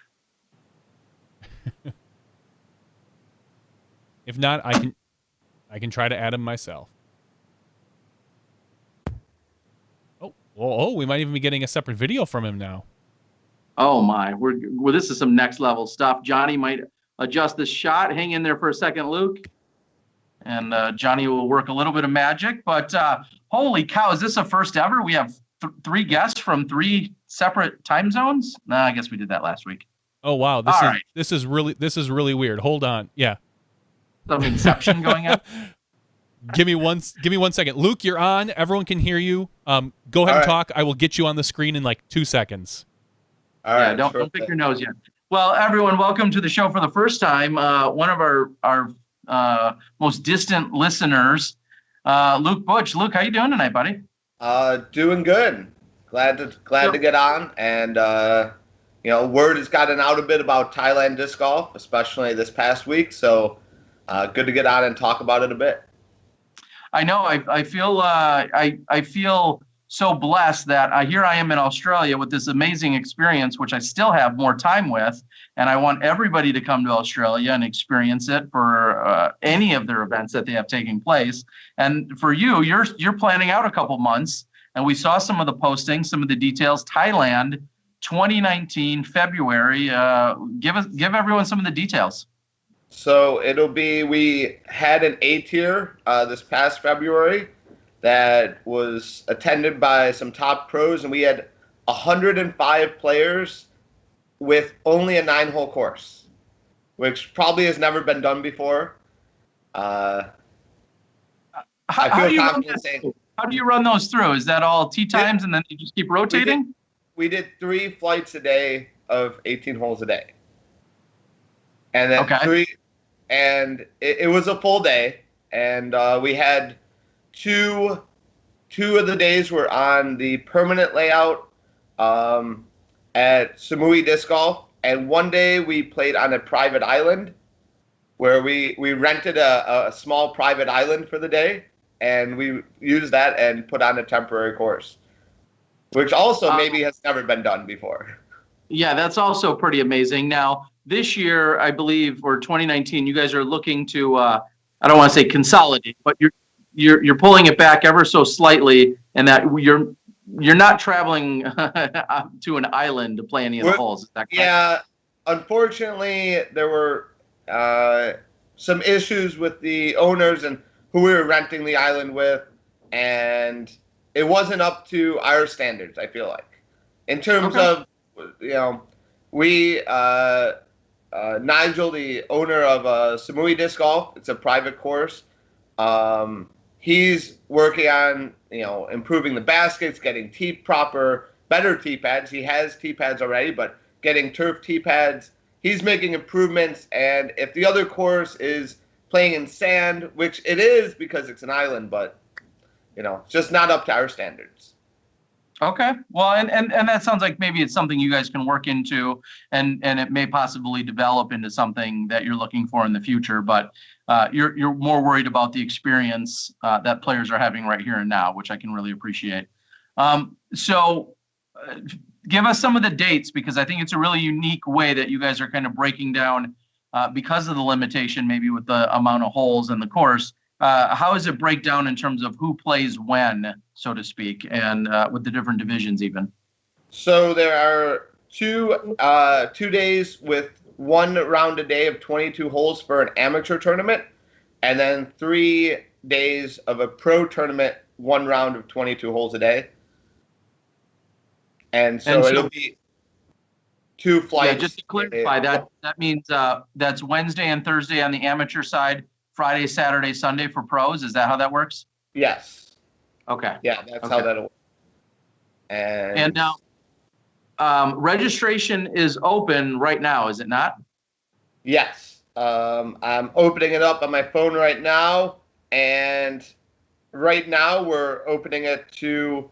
If not, I can try to add him myself. Oh, we might even be getting a separate video from him now. Oh my, well, this is some next level stuff. Johnny might adjust the shot. Hang in there for a second, Luke. And Johnny will work a little bit of magic. But holy cow, is this a first ever? We have 3 guests from 3 separate time zones? Nah, I guess we did that last week. Oh wow, this is really weird. Hold on, yeah. Some Inception going on. Give me one second. Luke, you're on. Everyone can hear you. Go ahead and talk. I will get you on the screen in like 2 seconds. All right. Don't pick your nose yet. Well, everyone, welcome to the show for the first time. One of our most distant listeners, Luke Butch. Luke, how you doing tonight, buddy? Doing good. Glad to get on, and word has gotten out a bit about Thailand disc golf, especially this past week. So good to get on and talk about it a bit. I know. I feel so blessed that here I am in Australia with this amazing experience, which I still have more time with, and I want everybody to come to Australia and experience it for any of their events that they have taking place. And for you, you're planning out a couple months, and we saw some of the postings, some of the details. Thailand, 2019 February. Give everyone some of the details. So we had an A tier this past February that was attended by some top pros, and we had 105 players with only a 9-hole course, which probably has never been done before. How do you run those through? Is that all tee times and then you just keep rotating? We did 3 flights a day of 18 holes a day. And then and it was a full day, and we had two of the days were on the permanent layout at Samui Disc Golf, and one day we played on a private island where we rented a small private island for the day, and we used that and put on a temporary course, which also maybe has never been done before. Yeah, that's also pretty amazing. Now, this year, I believe, or 2019, you guys are looking to, I don't want to say consolidate, but you're pulling it back ever so slightly, and that you're not traveling to an island to play any of the holes. Is that correct? Yeah, unfortunately, there were some issues with the owners and who we were renting the island with, and it wasn't up to our standards, I feel like. In terms of, we, Nigel, the owner of Samui Disc Golf, it's a private course. He's working on, improving the baskets, getting better tee pads. He has tee pads already, but getting turf tee pads. He's making improvements, and if the other course is playing in sand, which it is because it's an island, but, just not up to our standards. Okay. Well, and that sounds like maybe it's something you guys can work into, and it may possibly develop into something that you're looking for in the future. But you're more worried about the experience that players are having right here and now, which I can really appreciate. So give us some of the dates, because I think it's a really unique way that you guys are kind of breaking down because of the limitation, maybe with the amount of holes in the course. How does it break down in terms of who plays when, so to speak, and with the different divisions even? So there are two days with 1 round a day of 22 holes for an amateur tournament, and then 3 days of a pro tournament, 1 round of 22 holes a day. And so it'll be 2 flights. Yeah, just to clarify, that means that's Wednesday and Thursday on the amateur side, Friday, Saturday, Sunday for pros. Is that how that works? Yes. Okay. Yeah, that's how that'll work. And now, registration is open right now, is it not? Yes. I'm opening it up on my phone right now, and right now we're opening it to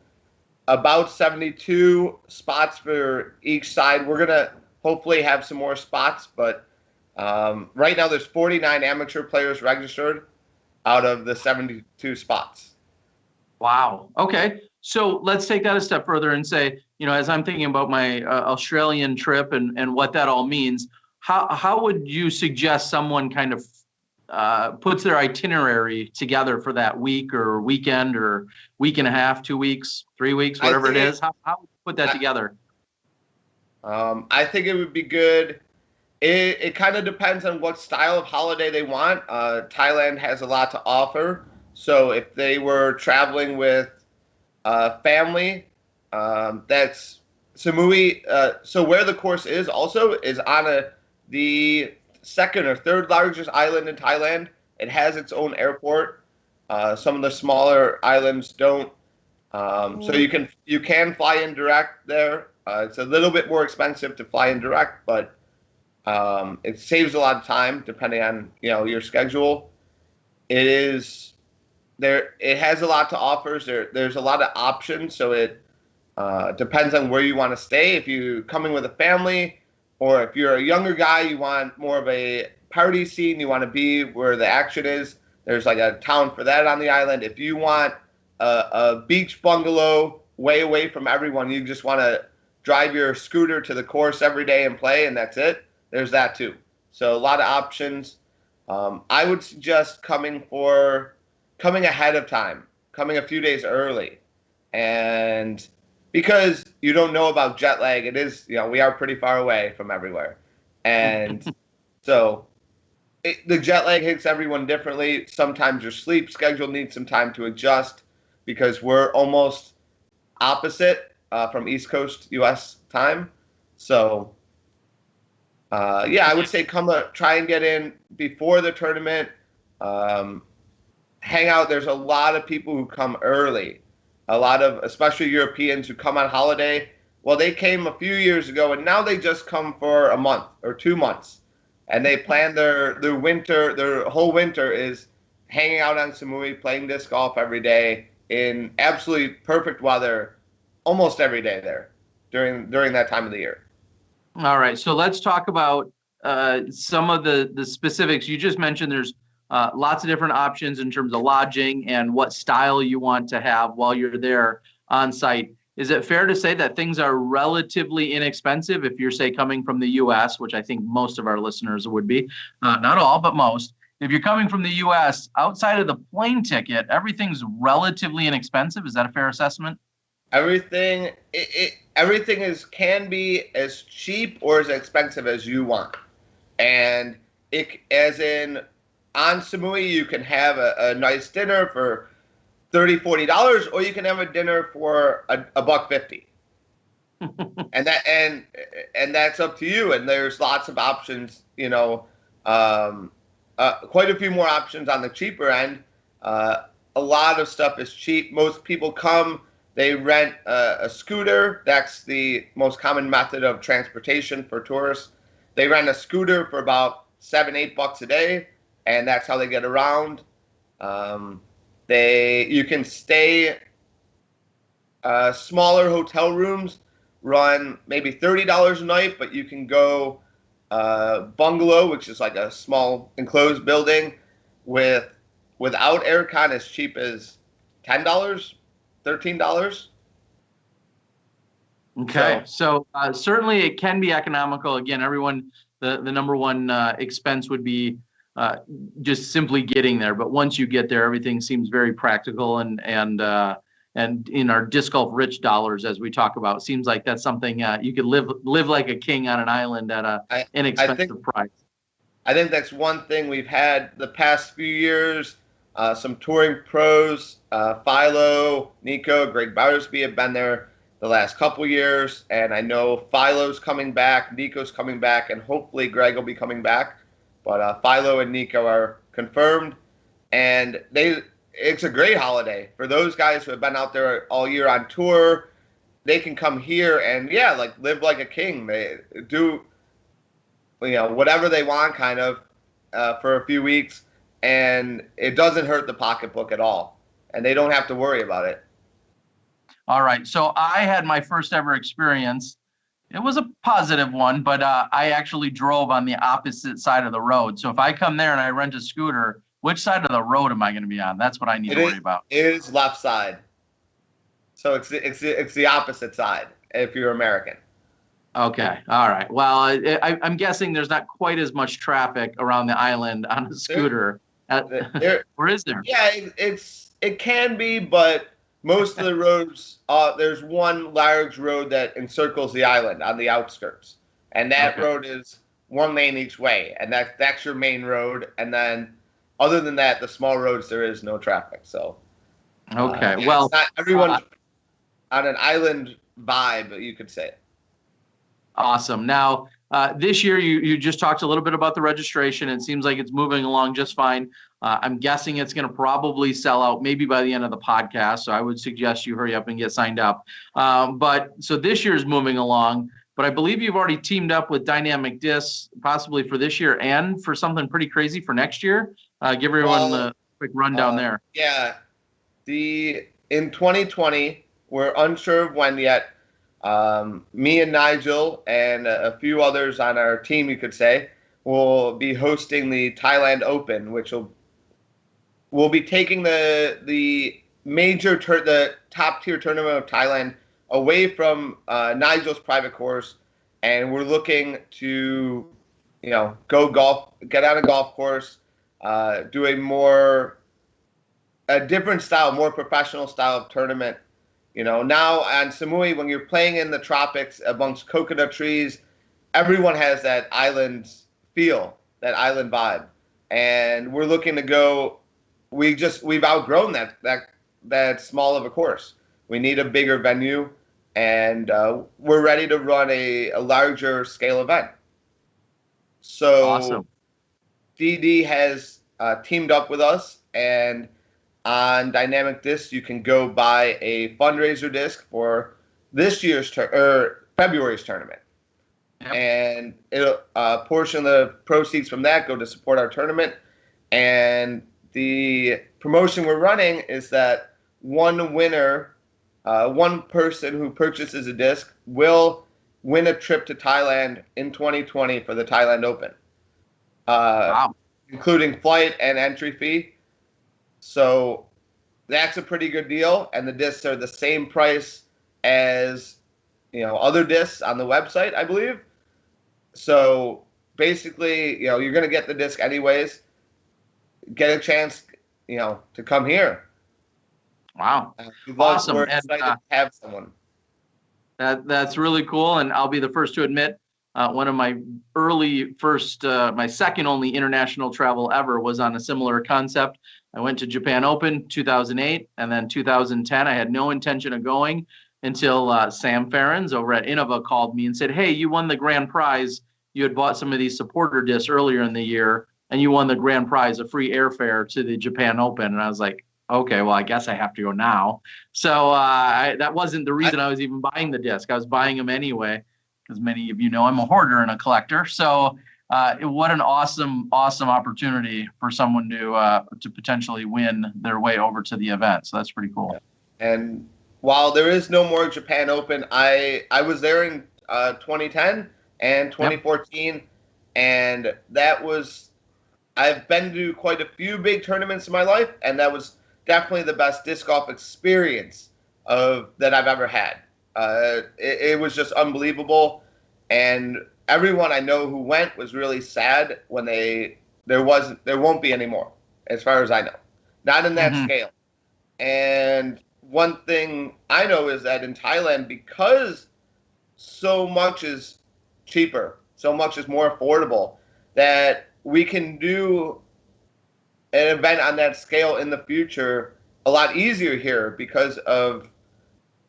about 72 spots for each side. We're going to hopefully have some more spots, but right now there's 49 amateur players registered out of the 72 spots. Wow. Okay. So let's take that a step further and say, as I'm thinking about my Australian trip and what that all means, how would you suggest someone kind of puts their itinerary together for that week or weekend or week and a half, 2 weeks, 3 weeks, whatever it is? How would you put that together? I think it would be good. It kind of depends on what style of holiday they want. Thailand has a lot to offer. So if they were traveling with family, that's Samui. So where the course is also is on the second or third largest island in Thailand. It has its own airport. Some of the smaller islands don't. So you can fly in direct there. It's a little bit more expensive to fly in direct, but it saves a lot of time depending on your schedule. It is there. It has a lot to offer. There's a lot of options. So it depends on where you want to stay. If you're coming with a family, or if you're a younger guy, you want more of a party scene. You want to be where the action is. There's like a town for that on the island. If you want a beach bungalow way away from everyone, you just want to drive your scooter to the course every day and play, and that's it. There's that too. So a lot of options. I would suggest coming ahead of time, coming a few days early, and because you don't know about jet lag, it is we are pretty far away from everywhere, and so the jet lag hits everyone differently. Sometimes your sleep schedule needs some time to adjust because we're almost opposite from East Coast U.S. time. So, I would say try and get in before the tournament. Hang out. There's a lot of people who come early. A lot of, especially Europeans who come on holiday. Well, they came a few years ago, and now they just come for a month or 2 months. And they plan their winter, their whole winter is hanging out on Samui, playing disc golf every day in absolutely perfect weather, almost every day there during that time of the year. All right, so let's talk about some of the specifics. You just mentioned there's lots of different options in terms of lodging and what style you want to have while you're there on site. Is it fair to say that things are relatively inexpensive if you're, say, coming from the U.S., which I think most of our listeners would be, not all, but most. If you're coming from the U.S., outside of the plane ticket, everything's relatively inexpensive. Is that a fair assessment? Everything can be as cheap or as expensive as you want. And as in on Samui, you can have a nice dinner for $30, $40, or you can have a dinner for $1.50. and that's up to you. And there's lots of options, quite a few more options on the cheaper end. A lot of stuff is cheap. Most people come, they rent a scooter. That's the most common method of transportation for tourists. They rent a scooter for about $7, $8 a day, and that's how they get around. You can stay smaller hotel rooms, run maybe $30 a night, but you can go bungalow, which is like a small enclosed building without aircon, as cheap as $10, $13. Okay, so certainly it can be economical. Again, everyone, the number one expense would be just simply getting there. But once you get there, everything seems very practical, and in our disc golf rich dollars, as we talk about, seems like that's something you could live like a king on an island at an inexpensive price. I think that's one thing we've had the past few years. Some touring pros, Philo, Nico, Greg Bowersby have been there the last couple years, and I know Philo's coming back, Nico's coming back, and hopefully Greg will be coming back. But Philo and Nico are confirmed, and it's a great holiday for those guys who have been out there all year on tour. They can come here and live like a king. They do whatever they want kind of for a few weeks, and it doesn't hurt the pocketbook at all, and they don't have to worry about it. All right, so I had my first ever experience. It was a positive one, but I actually drove on the opposite side of the road. So if I come there and I rent a scooter, which side of the road am I going to be on? That's what I need to worry about. It is left side. So it's the opposite side if you're American. Okay. All right. Well, I'm guessing there's not quite as much traffic around the island on a scooter. Or is there? Yeah, it can be, but most of the roads, there's one large road that encircles the island on the outskirts, and that road is one lane each way, and that's your main road. And then, other than that, the small roads there is no traffic. So, well, it's not everyone's on an island vibe, you could say. Awesome. Now, this year, you just talked a little bit about the registration. It seems like it's moving along just fine. I'm guessing it's going to probably sell out maybe by the end of the podcast. So I would suggest you hurry up and get signed up. So this year is moving along, but I believe you've already teamed up with Dynamic Discs, possibly for this year and for something pretty crazy for next year. Give everyone the quick rundown there. Yeah. In 2020, we're unsure of when yet. Me and Nigel and a few others on our team, you could say, will be hosting the Thailand Open, which will be taking the the top tier tournament of Thailand away from Nigel's private course, and we're looking to, go golf, get on a golf course, do a different style, more professional style of tournament. Now on Samui, when you're playing in the tropics amongst coconut trees, everyone has that island feel, that island vibe. And we're looking to go, we've outgrown that small of a course. We need a bigger venue, and we're ready to run a larger scale event. So awesome. DD has teamed up with us, and on Dynamic Discs, you can go buy a fundraiser disc for this year's February's tournament, and a portion of the proceeds from that go to support our tournament. And the promotion we're running is that one winner, one person who purchases a disc will win a trip to Thailand in 2020 for the Thailand Open, wow, including flight and entry fee. So that's a pretty good deal, and the discs are the same price as other discs on the website, I believe. So basically, you're going to get the disc anyways. Get a chance, to come here. Wow, awesome! We're excited to have someone. That's really cool, and I'll be the first to admit, one of my my second only international travel ever was on a similar concept. I went to Japan Open 2008, and then 2010. I had no intention of going until Sam Ferrens over at Innova called me and said, "Hey, you won the grand prize. You had bought some of these supporter discs earlier in the year, and you won the grand prize, a free airfare to the Japan Open." And I was like, "Okay, well, I guess I have to go now." So that wasn't the reason I was even buying the disc. I was buying them anyway, because many of you know I'm a hoarder and a collector. So what an awesome opportunity for someone to potentially win their way over to the event. So that's pretty cool. And while there is no more Japan Open, I was there in 2010 and 2014, and I've been to quite a few big tournaments in my life, and that was definitely the best disc golf experience that I've ever had. It was just unbelievable, and everyone I know who went was really sad when there won't be any more, as far as I know, not in that scale. And one thing I know is that in Thailand, because so much is cheaper, so much is more affordable, that we can do an event on that scale in the future a lot easier here, because of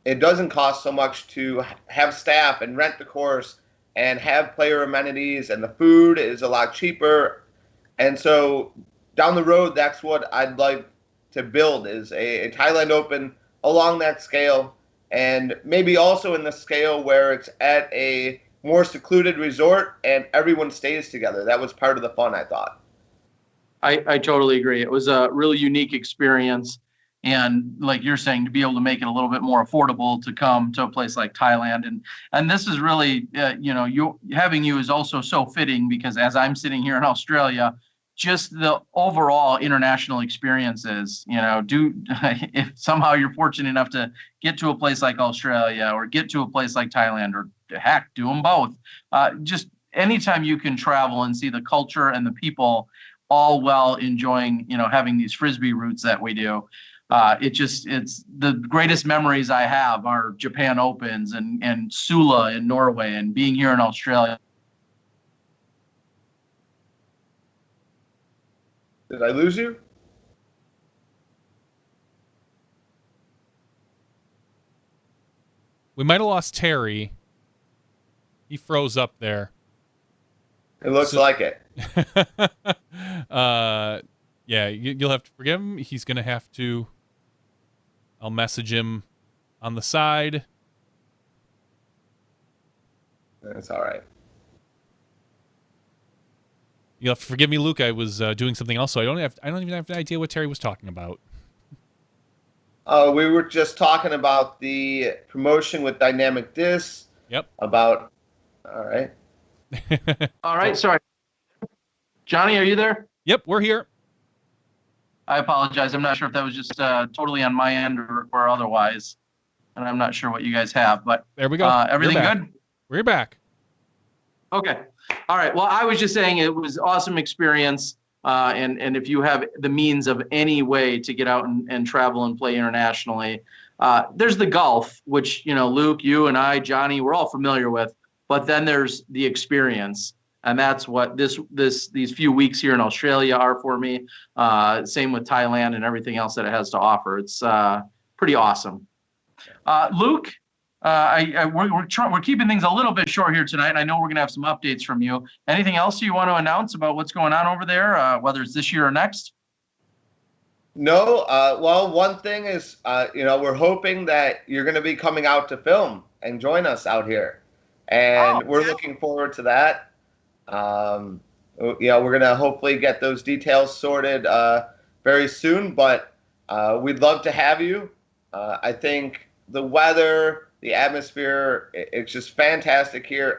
it doesn't cost so much to have staff and rent the course and have player amenities, and the food is a lot cheaper. And so down the road, that's what I'd like to build, is a Thailand Open along that scale, and maybe also in the scale where it's at a more secluded resort and everyone stays together. That was part of the fun, I thought. I totally agree. It was a really unique experience. And like you're saying, to be able to make it a little bit more affordable to come to a place like Thailand. And this is really, having you is also so fitting, because as I'm sitting here in Australia, just the overall international experiences. If somehow you're fortunate enough to get to a place like Australia or get to a place like Thailand, or heck, do them both. Just anytime you can travel and see the culture and the people all while enjoying, having these Frisbee routes that we do. It's the greatest memories I have are Japan Opens and Sula in Norway and being here in Australia. Did I lose you? We might have lost Terry. He froze up there. It looks like it. Yeah, you'll have to forgive him. He's going to have to... I'll message him on the side. That's all right. You'll have to forgive me, Luke. I was doing something else, so I don't even have an idea what Terry was talking about. We were just talking about the promotion with Dynamic Disc. Yep. All right. All right, sorry. Johnny, are you there? Yep, we're here. I apologize. I'm not sure if that was just totally on my end or otherwise. And I'm not sure what you guys have, but there we go. Everything good? We're back. Okay. All right. Well, I was just saying it was an awesome experience. And if you have the means of any way to get out and travel and play internationally, there's the golf, which, Luke, you and I, Johnny, we're all familiar with. But then there's the experience. And that's what these few weeks here in Australia are for me. Same with Thailand and everything else that it has to offer. It's pretty awesome. Luke, we're keeping things a little bit short here tonight. And I know we're going to have some updates from you. Anything else you want to announce about what's going on over there, whether it's this year or next? No. Well, one thing is, we're hoping that you're going to be coming out to film and join us out here. And we're looking forward to that. We're going to hopefully get those details sorted very soon, but we'd love to have you. I think the weather, the atmosphere, it's just fantastic here.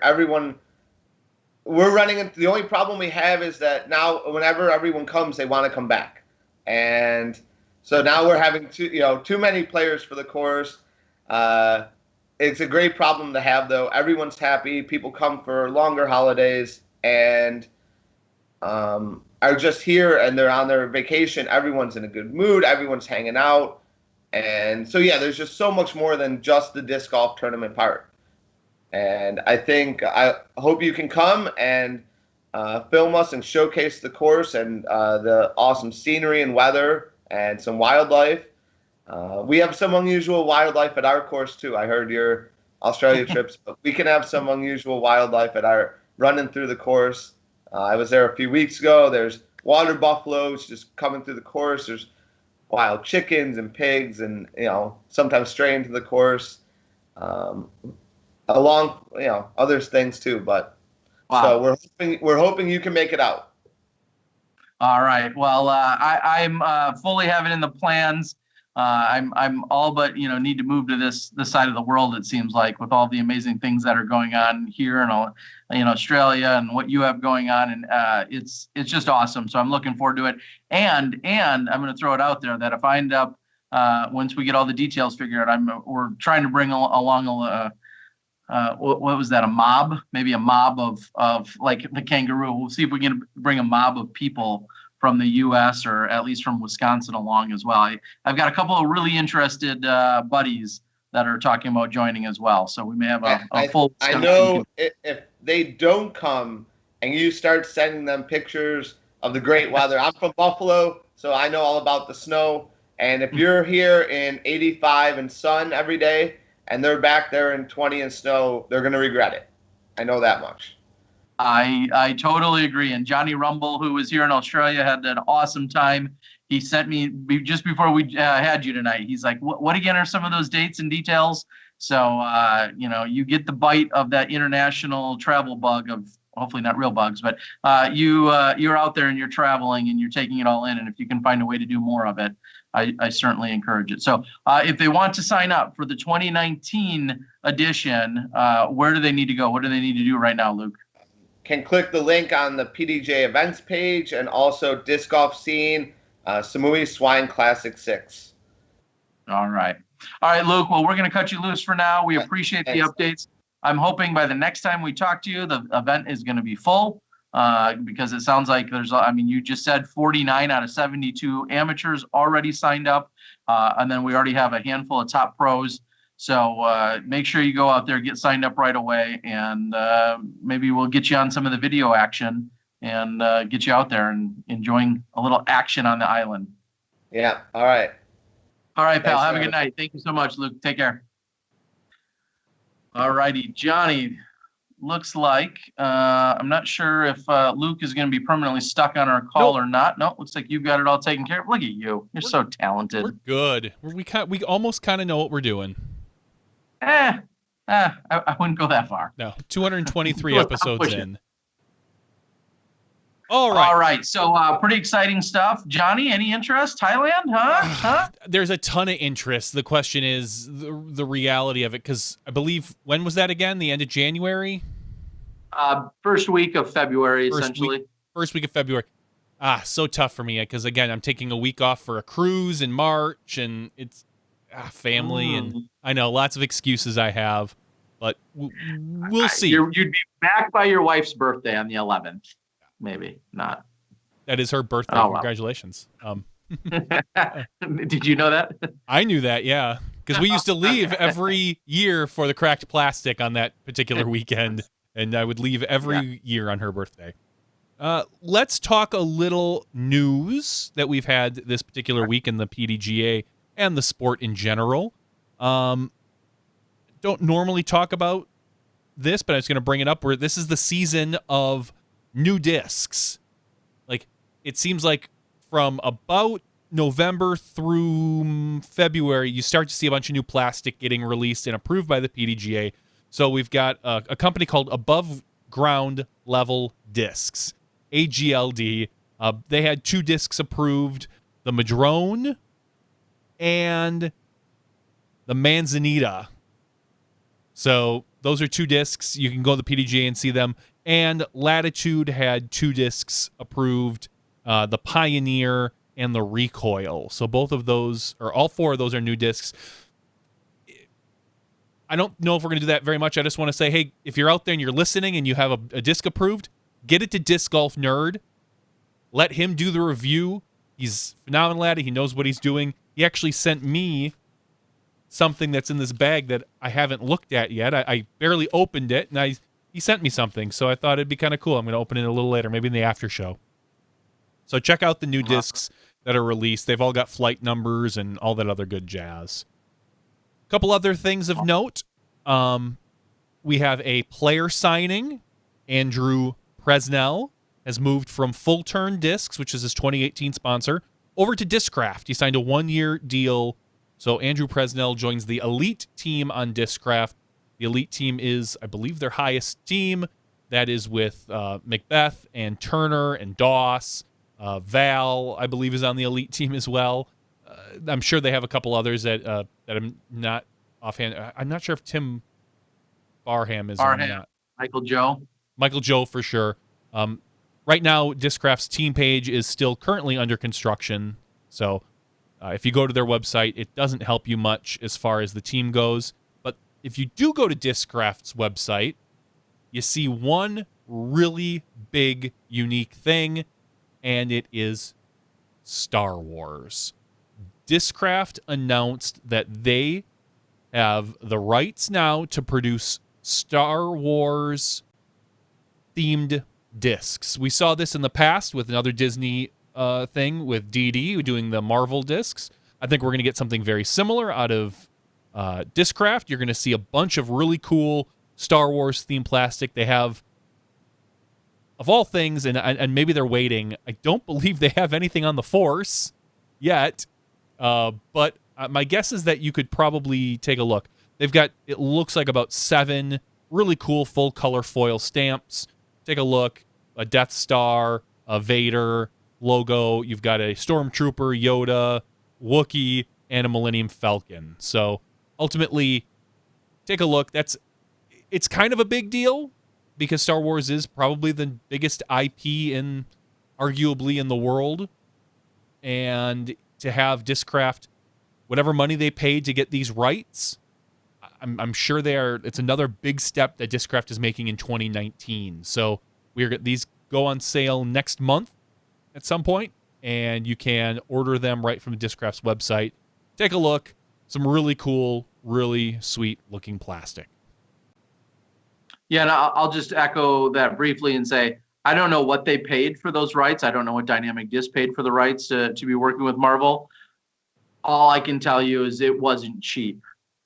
We're running into, the only problem we have is that now whenever everyone comes, they want to come back. And so now we're having too many players for the course. It's a great problem to have, though. Everyone's happy. People come for longer holidays and are just here, and they're on their vacation. Everyone's in a good mood. Everyone's hanging out. And so, yeah, there's just so much more than just the disc golf tournament part. And I hope you can come and film us and showcase the course and the awesome scenery and weather and some wildlife. We have some unusual wildlife at our course, too. I heard your Australia trips, but we can have some unusual wildlife at our running through the course. I was there a few weeks ago. There's water buffaloes just coming through the course. There's wild chickens and pigs and, sometimes straying to the course. Along, other things, too. But so we're hoping you can make it out. All right. Well, I'm fully having in the plans. I'm all but need to move to this side of the world. It seems like, with all the amazing things that are going on here in Australia and what you have going on, and it's just awesome. So I'm looking forward to it. And I'm going to throw it out there that if I end up once we get all the details figured out, we're trying to bring along what was that? A mob? Maybe a mob of like the Kangaroo. We'll see if we can bring a mob of people from the U.S. or at least from Wisconsin along as well. I've got a couple of really interested buddies that are talking about joining as well. So we may have a full. I know if they don't come and you start sending them pictures of the great weather. I'm from Buffalo, so I know all about the snow. And if you're here in 85 and sun every day and they're back there in 20 and snow, they're going to regret it. I know that much. I totally agree. And Johnny Rumble, who was here in Australia, had an awesome time. He sent me just before we had you tonight. He's like, what again are some of those dates and details? So, you get the bite of that international travel bug of, hopefully not real bugs, but you're out there and you're traveling and you're taking it all in. And if you can find a way to do more of it, I certainly encourage it. So if they want to sign up for the 2019 edition, where do they need to go? What do they need to do right now, Luke? can click the link on the PDJ events page and also disc golf scene, Samui Swine Classic 6. All right. All right, Luke. Well, we're going to cut you loose for now. We appreciate the updates. I'm hoping by the next time we talk to you, the event is going to be full because it sounds like you just said 49 out of 72 amateurs already signed up. And then we already have a handful of top pros. So make sure you go out there, get signed up right away, and maybe we'll get you on some of the video action and get you out there and enjoying a little action on the island. Yeah. All right. All right, pal. Have a good night. Thank you so much, Luke. Take care. All righty, Johnny. Looks like I'm not sure if Luke is going to be permanently stuck on our call or not. No, looks like you've got it all taken care of. Look at you. You're so talented. We're good. We almost kind of know what we're doing. I wouldn't go that far. No, 223 episodes in. All right. All right. So pretty exciting stuff. Johnny, any interest? Thailand? Huh? There's a ton of interest. The question is the reality of it, because I believe, when was that again? The end of January? First week of February, essentially. First week of February. So tough for me, because, again, I'm taking a week off for a cruise in March, and it's family, and I know, lots of excuses I have, but we'll see. You'd be back by your wife's birthday on the 11th. Maybe not. That is her birthday. Oh, congratulations. Did you know that? I knew that, yeah. Because we used to leave every year for the cracked plastic on that particular weekend, and I would leave every year on her birthday. Let's talk a little news that we've had this particular week in the PDGA and the sport in general. Don't normally talk about this, but I was going to bring it up, where this is the season of new discs. Like, it seems like from about November through February, you start to see a bunch of new plastic getting released and approved by the PDGA. So we've got a company called Above Ground Level Discs, AGLD. They had 2 discs approved, the Madrone and the Manzanita. So those are 2 discs. You can go to the PDGA and see them. And Latitude had 2 discs approved, the Pioneer and the Recoil. So both of those, or all 4 of those, are new discs. I don't know if we're going to do that very much. I just want to say, hey, if you're out there and you're listening and you have a disc approved, get it to Disc Golf Nerd. Let him do the review. He's phenomenal at it. He knows what he's doing. He actually sent me something that's in this bag that I haven't looked at yet. I barely opened it, and he sent me something, so I thought it'd be kind of cool. I'm going to open it a little later, maybe in the after show. So check out the new discs that are released. They've all got flight numbers and all that other good jazz. A couple other things of note. We have a player signing. Andrew Presnell has moved from Full Turn Discs, which is his 2018 sponsor, over to Discraft. He signed a 1-year deal. So Andrew Presnell joins the elite team on Discraft. The elite team is, I believe, their highest team. That is with Macbeth and Turner and Doss. Val, I believe, is on the elite team as well. I'm sure they have a couple others that I'm not offhand. I'm not sure if Tim Barham is or not. Michael Joe for sure. Right now, Discraft's team page is still currently under construction. So if you go to their website, it doesn't help you much as far as the team goes. But if you do go to Discraft's website, you see one really big, unique thing, and it is Star Wars. Discraft announced that they have the rights now to produce Star Wars themed discs. We saw this in the past with another Disney thing with DD doing the Marvel discs. I think we're going to get something very similar out of Discraft. You're going to see a bunch of really cool Star Wars themed plastic. They have, of all things, and maybe they're waiting, I don't believe they have anything on the Force yet, but my guess is that you could probably take a look. They've got, it looks like, about 7 really cool full color foil stamps. Take a look. A Death Star, a Vader logo. You've got a Stormtrooper, Yoda, Wookiee, and a Millennium Falcon. So ultimately, take a look. It's kind of a big deal, because Star Wars is probably the biggest IP arguably in the world, and to have Discraft, whatever money they paid to get these rights, I'm sure it's another big step that Discraft is making in 2019. So these go on sale next month at some point, and you can order them right from Discraft's website. Take a look. Some really cool, really sweet looking plastic. Yeah, and I'll just echo that briefly and say, I don't know what they paid for those rights. I don't know what Dynamic Disc paid for the rights to be working with Marvel. All I can tell you is it wasn't cheap.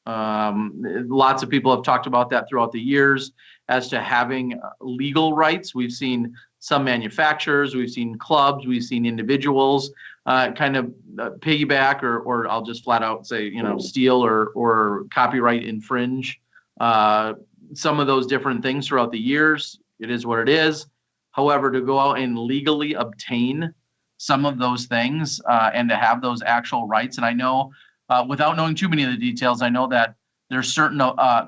Lots of people have talked about that throughout the years as to having legal rights. We've seen some manufacturers, we've seen clubs, we've seen individuals kind of piggyback or I'll just flat out say, steal or copyright infringe some of those different things throughout the years. It is what it is. However, to go out and legally obtain some of those things and to have those actual rights, and I know without knowing too many of the details, I know that there's certain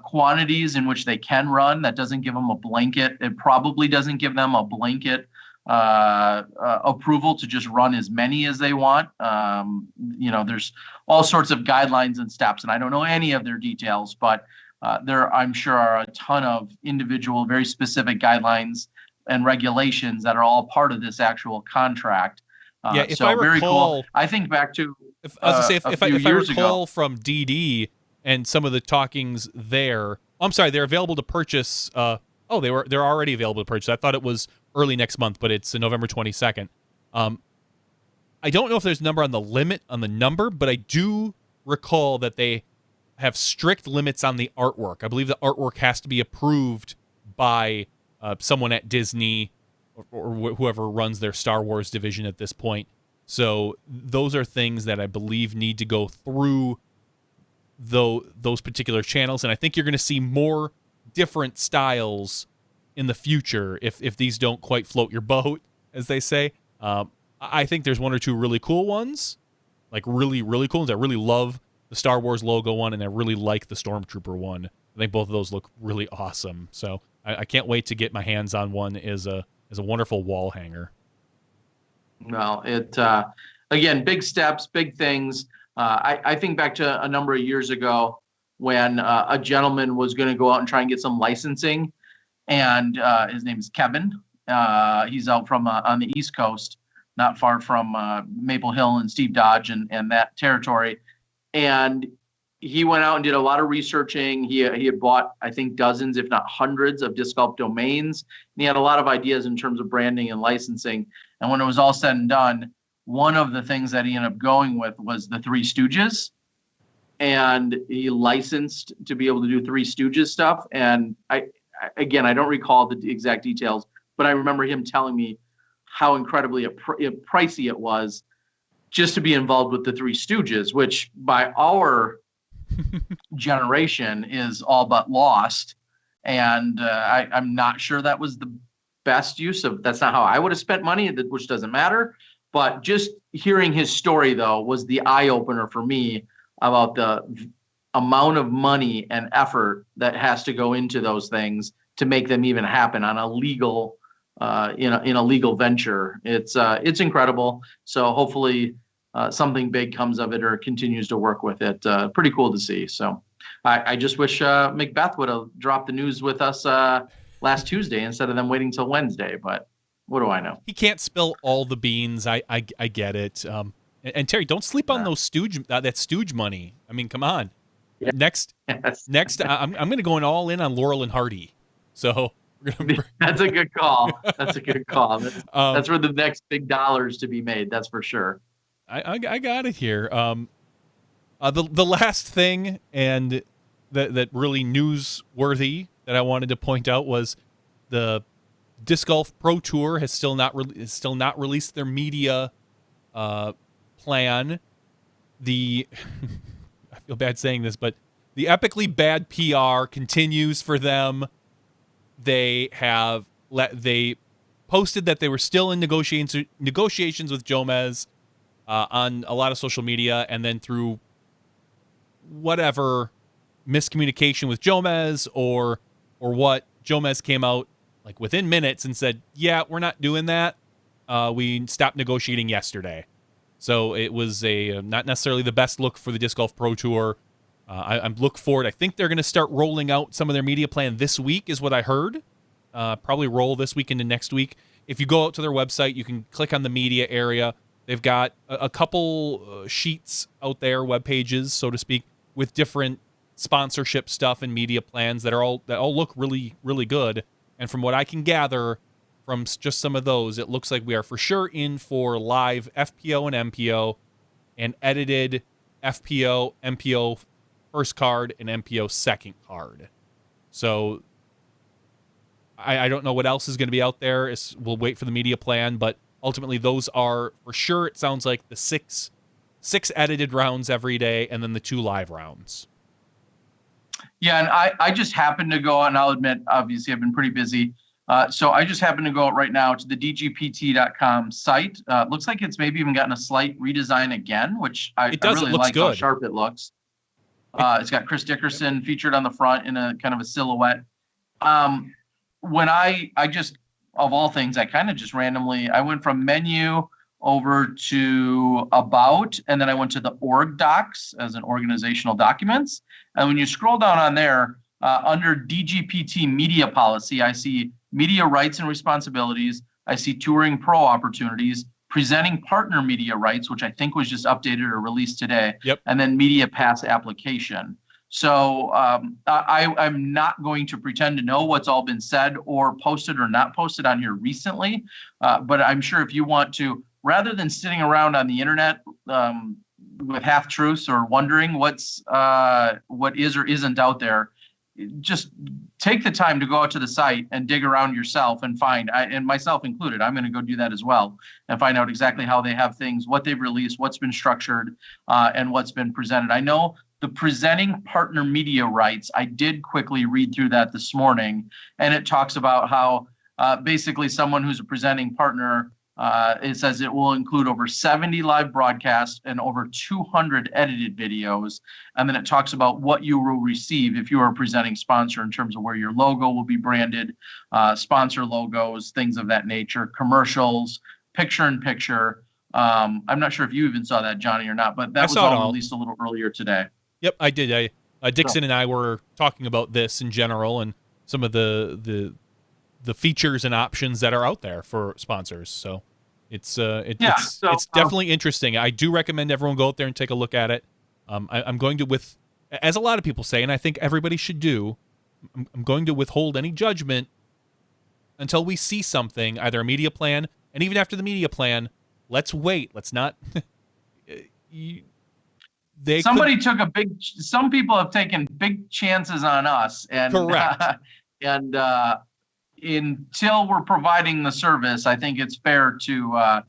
quantities in which they can run. That doesn't give them a blanket. It probably doesn't give them a blanket approval to just run as many as they want. There's all sorts of guidelines and steps, and I don't know any of their details, but there, I'm sure, are a ton of individual, very specific guidelines and regulations that are all part of this actual contract. If I recall, very cool. I think back to if I recall from DD and some of the talkings there. I'm sorry, they're available to purchase. They're already available to purchase. I thought it was early next month, but it's November 22nd. I don't know if there's a number on the limit on the number, but I do recall that they have strict limits on the artwork. I believe the artwork has to be approved by someone at Disney or whoever runs their Star Wars division at this point. So those are things that I believe need to go through those particular channels, and I think you're going to see more different styles in the future if these don't quite float your boat, as they say. I think there's one or two really cool ones, like really, really cool ones. I really love the Star Wars logo one, and I really like the Stormtrooper one. I think both of those look really awesome. So I can't wait to get my hands on one as a wonderful wall hanger. Well, again, big steps, big things. I think back to a number of years ago when a gentleman was going to go out and try and get some licensing, and his name is Kevin. He's out from on the East Coast, not far from Maple Hill and Steve Dodge and that territory. And he went out and did a lot of researching. He had bought, I think, dozens, if not hundreds, of Disc Golf domains. And he had a lot of ideas in terms of branding and licensing. And when it was all said and done, one of the things that he ended up going with was the Three Stooges. And he licensed to be able to do Three Stooges stuff. And I don't recall the exact details, but I remember him telling me how incredibly pricey it was just to be involved with the Three Stooges, which by our generation is all but lost. And I'm not sure that was the best use of, that's not how I would have spent money, which doesn't matter. But just hearing his story, though, was the eye opener for me about the amount of money and effort that has to go into those things to make them even happen on a legal, in a legal venture. It's incredible. So hopefully something big comes of it or continues to work with it. Pretty cool to see. So I just wish Macbeth would have dropped the news with us last Tuesday instead of them waiting till Wednesday. But what do I know? He can't spill all the beans. I get it. And Terry, don't sleep on those that stooge money. I mean, come on. Yeah. Next, I'm going to go all in on Laurel and Hardy. So that's a good call. That's a good call. That's where the next big dollars to be made. That's for sure. I got it here. The last thing and that really newsworthy that I wanted to point out was the Disc Golf Pro Tour has still not released their media plan. I feel bad saying this, but the epically bad PR continues for them. They posted that they were still in negotiations with Jomez on a lot of social media, and then through whatever miscommunication with Jomez or what, Jomez came out like within minutes and said, yeah, we're not doing that. We stopped negotiating yesterday. So it was not necessarily the best look for the Disc Golf Pro Tour. I'm look forward. I think they're going to start rolling out some of their media plan this week is what I heard. Probably roll this week into next week. If you go out to their website, you can click on the media area. They've got a couple sheets out there, web pages, so to speak, with different sponsorship stuff and media plans that all look really, really good. And from what I can gather from just some of those, it looks like we are for sure in for live FPO and MPO and edited FPO, MPO first card, and MPO second card. So I don't know what else is going to be out there. We'll wait for the media plan, but ultimately those are for sure, it sounds like the six edited rounds every day and then the 2 live rounds. Yeah, and I just happened to go, and I'll admit, obviously, I've been pretty busy. So I just happened to go out right now to the dgpt.com site. Looks like it's maybe even gotten a slight redesign again, which I really like how sharp it looks. It's got Chris Dickerson featured on the front in a kind of a silhouette. When I just, of all things, I kind of just randomly, I went from menu over to about, and then I went to the org docs as an organizational documents. And when you scroll down on there, under DGPT media policy, I see media rights and responsibilities. I see touring pro opportunities, presenting partner media rights, which I think was just updated or released today. Yep. And then media pass application. So I'm not going to pretend to know what's all been said or posted or not posted on here recently. But I'm sure if you want to, rather than sitting around on the internet with half truths or wondering what is or isn't out there, just take the time to go out to the site and dig around yourself and find, and myself included, I'm going to go do that as well and find out exactly how they have things, what they've released, what's been structured, and what's been presented. I know the presenting partner media rights, I did quickly read through that this morning, and it talks about how basically someone who's a presenting partner, it says it will include over 70 live broadcasts and over 200 edited videos. And then it talks about what you will receive if you are a presenting sponsor in terms of where your logo will be branded, sponsor logos, things of that nature, commercials, picture-in-picture. I'm not sure if you even saw that, Johnny, or not, but that was all released a little earlier today. Yep, I did. Dixon and I were talking about this in general and some of the features and options that are out there for sponsors. So it's definitely interesting. I do recommend everyone go out there and take a look at it. I'm going to, as a lot of people say, and I think everybody should do, I'm going to withhold any judgment until we see something, either a media plan, and even after the media plan, let's wait. Let's not. Some people have taken big chances on us, and correct. Until we're providing the service, I think it's fair to,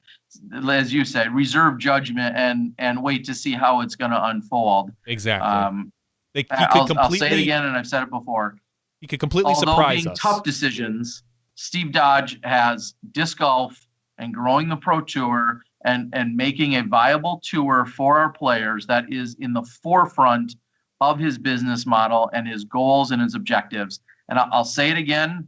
as you said, reserve judgment and wait to see how it's going to unfold. Exactly. I'll say it again, and I've said it before. He could completely surprise us. Tough decisions. Steve Dodge has disc golf and growing the pro tour and making a viable tour for our players that is in the forefront of his business model and his goals and his objectives. And I'll say it again,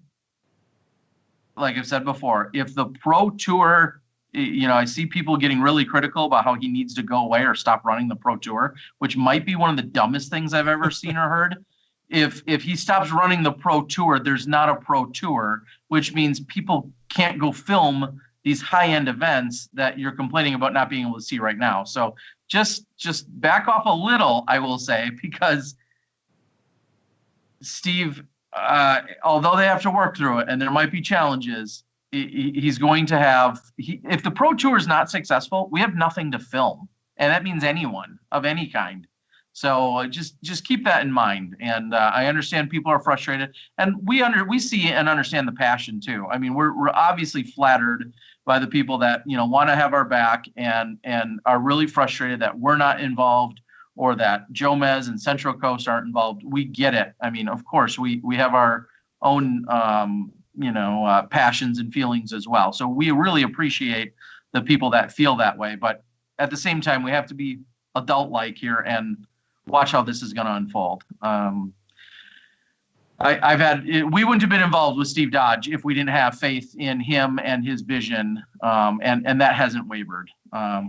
like I've said before, if the pro tour, I see people getting really critical about how he needs to go away or stop running the pro tour, which might be one of the dumbest things I've ever seen or heard. If he stops running the pro tour, there's not a pro tour, which means people can't go film these high-end events that you're complaining about not being able to see right now. So just back off a little, I will say, because Steve, although they have to work through it and there might be challenges, he's going to have, if the pro tour is not successful, we have nothing to film. And that means anyone of any kind. So just keep that in mind. And I understand people are frustrated, and we see and understand the passion too. I mean, we're obviously flattered by the people that want to have our back and are really frustrated that we're not involved or that Jomez and Central Coast aren't involved. We get it. I mean, of course, we have our own passions and feelings as well. So we really appreciate the people that feel that way. But at the same time, we have to be adult-like here and watch how this is going to unfold. We wouldn't have been involved with Steve Dodge if we didn't have faith in him and his vision, and that hasn't wavered.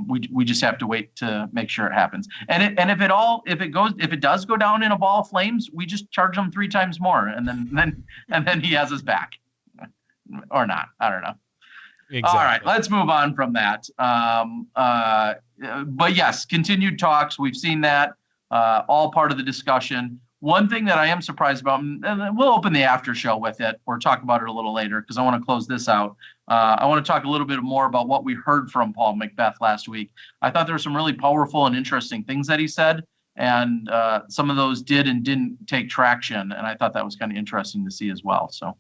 We just have to wait to make sure it happens. And if it does go down in a ball of flames, we just charge him 3 times more, and then he has us back, or not. I don't know. Exactly. All right, let's move on from that. But yes, continued talks. We've seen that, all part of the discussion. One thing that I am surprised about, and we'll open the after show with it or talk about it a little later because I want to close this out. I want to talk a little bit more about what we heard from Paul Macbeth last week. I thought there were some really powerful and interesting things that he said, and some of those did and didn't take traction, and I thought that was kind of interesting to see as well. So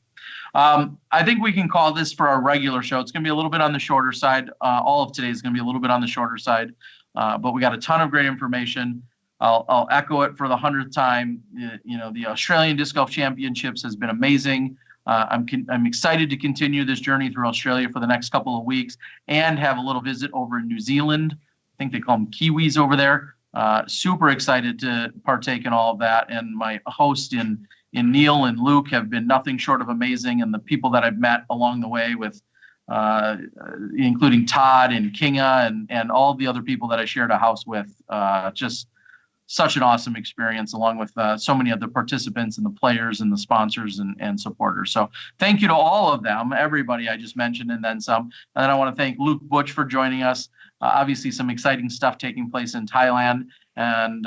I think we can call this for our regular show. It's going to be a little bit on the shorter side. All of today is going to be a little bit on the shorter side, but we got a ton of great information. I'll echo it for the 100th time. The Australian Disc Golf Championships has been amazing. I'm excited to continue this journey through Australia for the next couple of weeks and have a little visit over in New Zealand. I think they call them Kiwis over there. Super excited to partake in all of that. And my host in Neil and Luke have been nothing short of amazing. And the people that I've met along the way with, including Todd and Kinga and all the other people that I shared a house with, just such an awesome experience, along with so many other participants and the players and the sponsors and supporters. So thank you to all of them, everybody I just mentioned, and then some. And then I want to thank Luke Butch for joining us. Obviously, some exciting stuff taking place in Thailand. And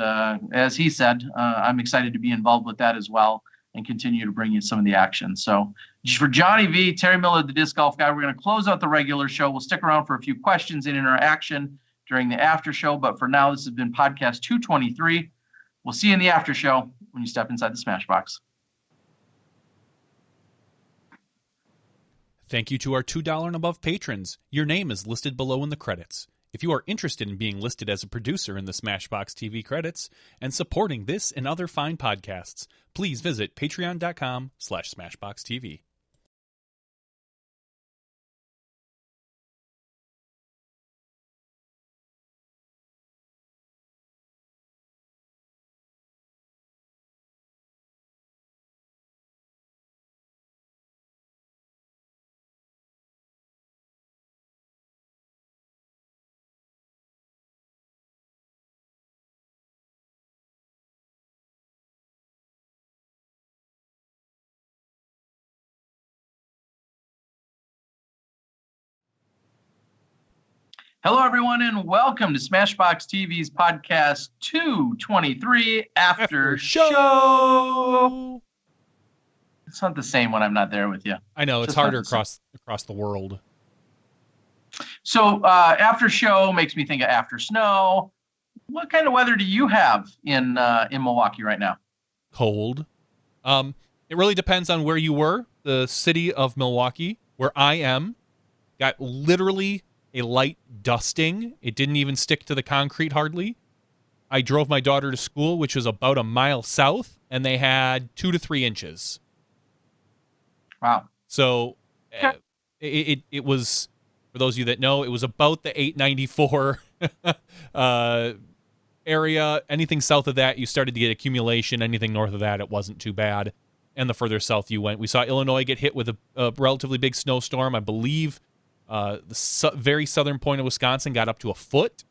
as he said, I'm excited to be involved with that as well and continue to bring you some of the action. So for Johnny V, Terry Miller, the Disc Golf Guy, we're going to close out the regular show. We'll stick around for a few questions and interaction during the after show. But for now, this has been podcast 223. We'll see you in the after show when you step inside the Smashbox. Thank you to our $2 and above patrons. Your name is listed below in the credits. If you are interested in being listed as a producer in the SmashBoxxTV credits and supporting this and other fine podcasts, please visit patreon.com/SmashBoxxTV. Hello, everyone, and welcome to SmashBoxxTV's podcast 223 After Show. It's not the same when I'm not there with you. I know, it's harder across the world. So after show makes me think of after snow. What kind of weather do you have in Milwaukee right now? Cold. It really depends on where you were. The city of Milwaukee, where I am, got literally a light dusting. It didn't even stick to the concrete hardly. I drove my daughter to school, which was about a mile south, and they had 2 to 3 inches. Wow. So it was, for those of you that know, it was about the 894 area. Anything south of that, you started to get accumulation. Anything north of that, it wasn't too bad. And the further south you went, we saw Illinois get hit with a relatively big snowstorm. I believe the very southern point of Wisconsin got up to a foot,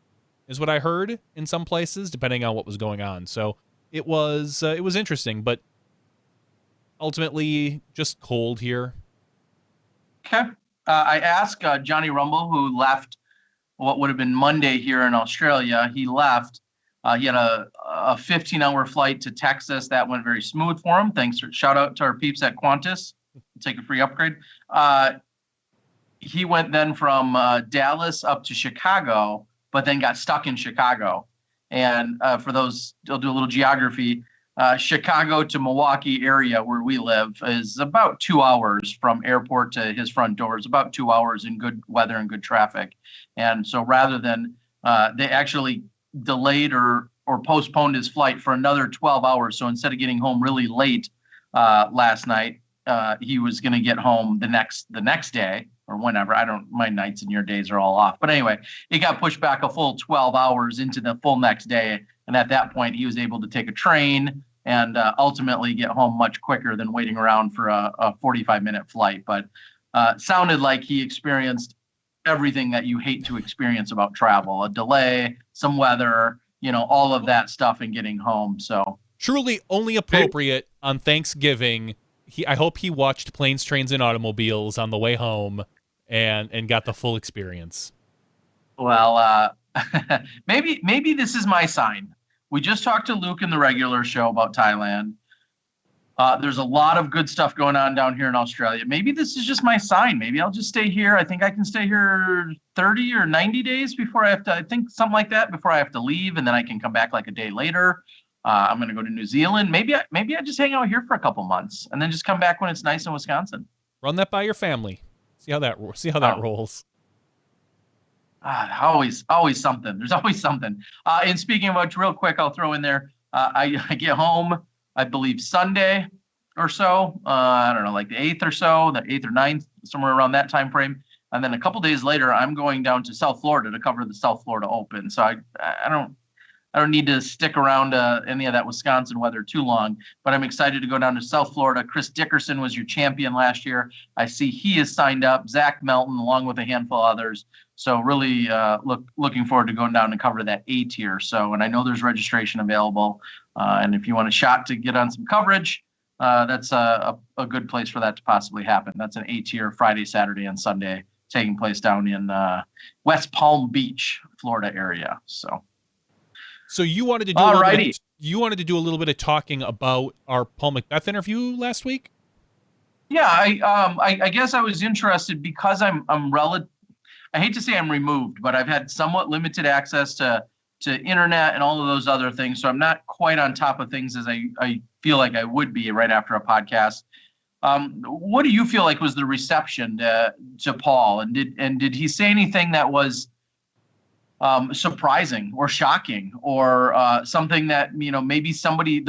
is what I heard in some places, depending on what was going on. So it was interesting, but ultimately just cold here. Okay. I asked Johnny Rumble, who left what would have been Monday here in Australia. He left. He had a 15-hour flight to Texas. That went very smooth for him. Thanks. Shout out to our peeps at Qantas. Take a free upgrade. He went then from Dallas up to Chicago, but then got stuck in Chicago. And for those, I'll do a little geography. Chicago to Milwaukee area where we live is about 2 hours from airport to his front door. It's about 2 hours in good weather and good traffic. And so rather than they actually delayed or postponed his flight for another 12 hours. So instead of getting home really late last night, he was going to get home the next day or whenever. My nights and your days are all off. But anyway, it got pushed back a full 12 hours into the full next day. And at that point, he was able to take a train and ultimately get home much quicker than waiting around for a 45-minute flight. But sounded like he experienced everything that you hate to experience about travel: a delay, some weather, all of that stuff, and getting home. So truly only appropriate on Thanksgiving. I hope he watched Planes, Trains, and Automobiles on the way home and got the full experience. Well, maybe this is my sign. We just talked to Luke in the regular show about Thailand. There's a lot of good stuff going on down here in Australia. Maybe this is just my sign. Maybe I'll just stay here. I think I can stay here 30 or 90 days before I have to, I think something like that, before I have to leave, and then I can come back like a day later. I'm going to go to New Zealand. Maybe I just hang out here for a couple months and then just come back when it's nice in Wisconsin. Run that by your family. See how that rolls. Always something. There's always something. And speaking of which, real quick, I'll throw in there. I get home, I believe Sunday or so. I don't know, like the 8th or so, the 8th or 9th, somewhere around that time frame. And then a couple days later, I'm going down to South Florida to cover the South Florida Open. So I don't need to stick around any of that Wisconsin weather too long, but I'm excited to go down to South Florida. Chris Dickerson was your champion last year. I see he is signed up. Zach Melton, along with a handful of others. So really looking forward to going down and cover that A tier. So, and I know there's registration available. And if you want a shot to get on some coverage, that's a good place for that to possibly happen. That's an A tier Friday, Saturday, and Sunday taking place down in West Palm Beach, Florida area. So you wanted to do a little bit of talking about our Paul Macbeth interview last week? Yeah, I guess I was interested because I'm I hate to say I'm removed, but I've had somewhat limited access to internet and all of those other things, so I'm not quite on top of things as I feel like I would be right after a podcast. What do you feel like was the reception to Paul, and did he say anything that was surprising or shocking or something that maybe somebody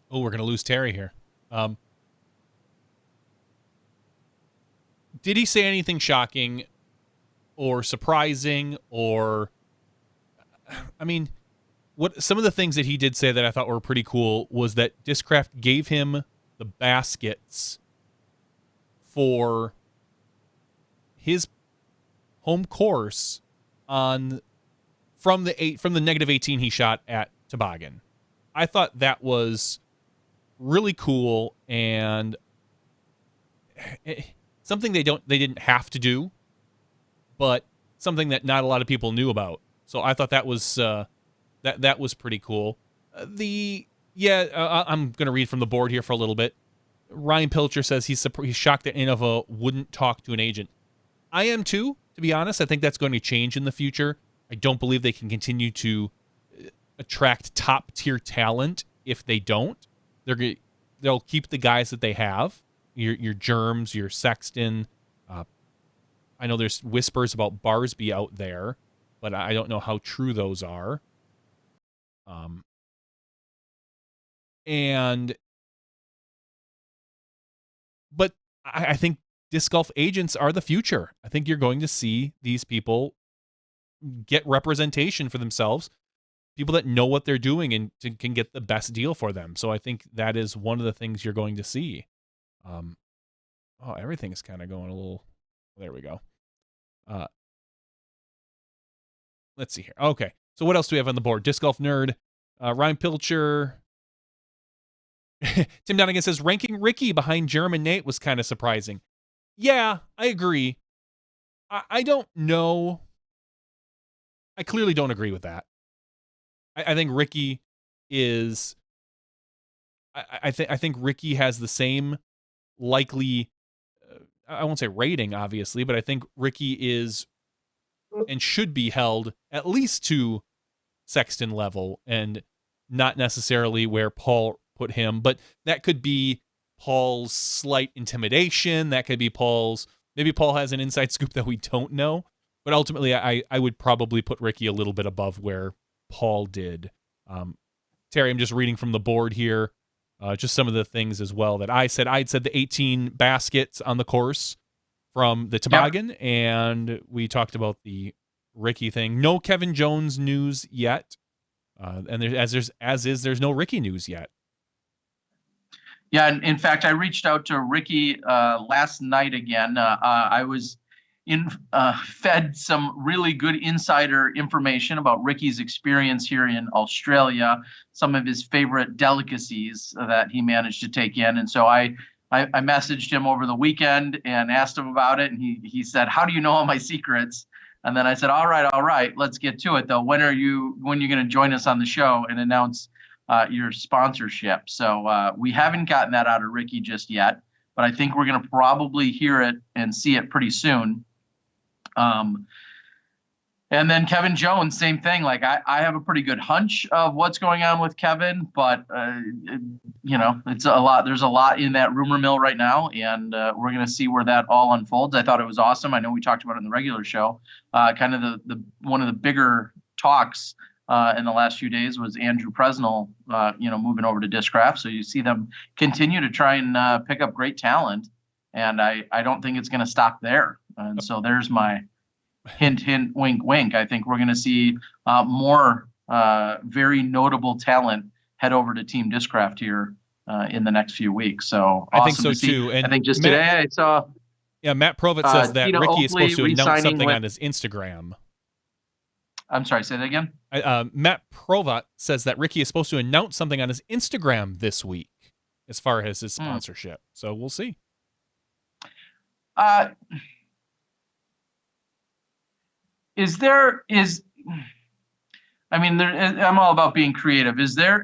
we're gonna lose Terry here. Did he say anything shocking or surprising or, I mean, what some of the things that he did say that I thought were pretty cool was that Discraft gave him the baskets for his home course from the -18 he shot at Toboggan. I thought that was really cool and something they didn't have to do, but something that not a lot of people knew about. So I thought that was that was pretty cool. I'm going to read from the board here for a little bit. Ryan Pilcher says he's shocked that Innova wouldn't talk to an agent. I am too, to be honest. I think that's going to change in the future. I don't believe they can continue to attract top-tier talent if they don't. They'll keep the guys that they have, your Germs, your Sexton. I know there's whispers about Barsby out there, but I don't know how true those are. But I think disc golf agents are the future. I think you're going to see these people get representation for themselves, people that know what they're doing and can get the best deal for them. So I think that is one of the things you're going to see. Everything is kind of going a little. There we go. Let's see here. Okay, so what else do we have on the board? Disc Golf Nerd, Ryan Pilcher. Tim Donegan says ranking Ricky behind Jerem and Nate was kind of surprising. Yeah, I agree. I don't know. I clearly don't agree with that. I think Ricky is. I think Ricky has the same likely. I won't say rating, obviously, but I think Ricky is and should be held at least to Sexton level and not necessarily where Paul put him. But that could be Paul's slight intimidation. That could be maybe Paul has an inside scoop that we don't know. But ultimately, I would probably put Ricky a little bit above where Paul did. Terry, I'm just reading from the board here. Just some of the things as well that I said. I'd said the 18 baskets on the course from the Toboggan, and we talked about the Ricky thing. No Kevin Jones news yet. And there's no Ricky news yet. Yeah, and in fact, I reached out to Ricky last night again. I was fed some really good insider information about Ricky's experience here in Australia, some of his favorite delicacies that he managed to take in. And so I messaged him over the weekend and asked him about it. And he said, "How do you know all my secrets?" And then I said, all right, let's get to it though. When are you going to join us on the show and announce your sponsorship? So we haven't gotten that out of Ricky just yet, but I think we're going to probably hear it and see it pretty soon. And then Kevin Jones, same thing. Like I have a pretty good hunch of what's going on with Kevin, but it's a lot. There's a lot in that rumor mill right now, and we're going to see where that all unfolds. I thought it was awesome. I know we talked about it in the regular show. Kind of the one of the bigger talks in the last few days was Andrew Presnell, moving over to Discraft. So you see them continue to try and pick up great talent, and I don't think it's going to stop there. And so there's my hint, wink, wink. I think we're going to see more very notable talent head over to Team Discraft here in the next few weeks. So I think so too. And I think just today I saw. Yeah, Matt Provitt says that Ricky Oakley is supposed to announce something with, on his Instagram. I'm sorry, say that again. Matt Provitt says that Ricky is supposed to announce something on his Instagram this week as far as his sponsorship. So we'll see. I'm all about being creative. Is there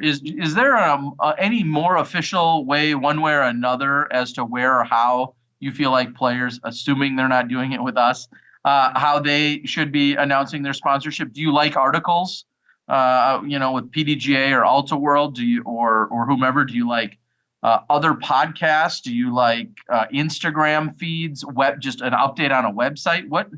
any more official way, one way or another, as to where or how you feel like players, assuming they're not doing it with us, how they should be announcing their sponsorship? Do you like articles, with PDGA or Alta World? Do you or whomever? Do you like other podcasts? Do you like Instagram feeds? Just an update on a website? What?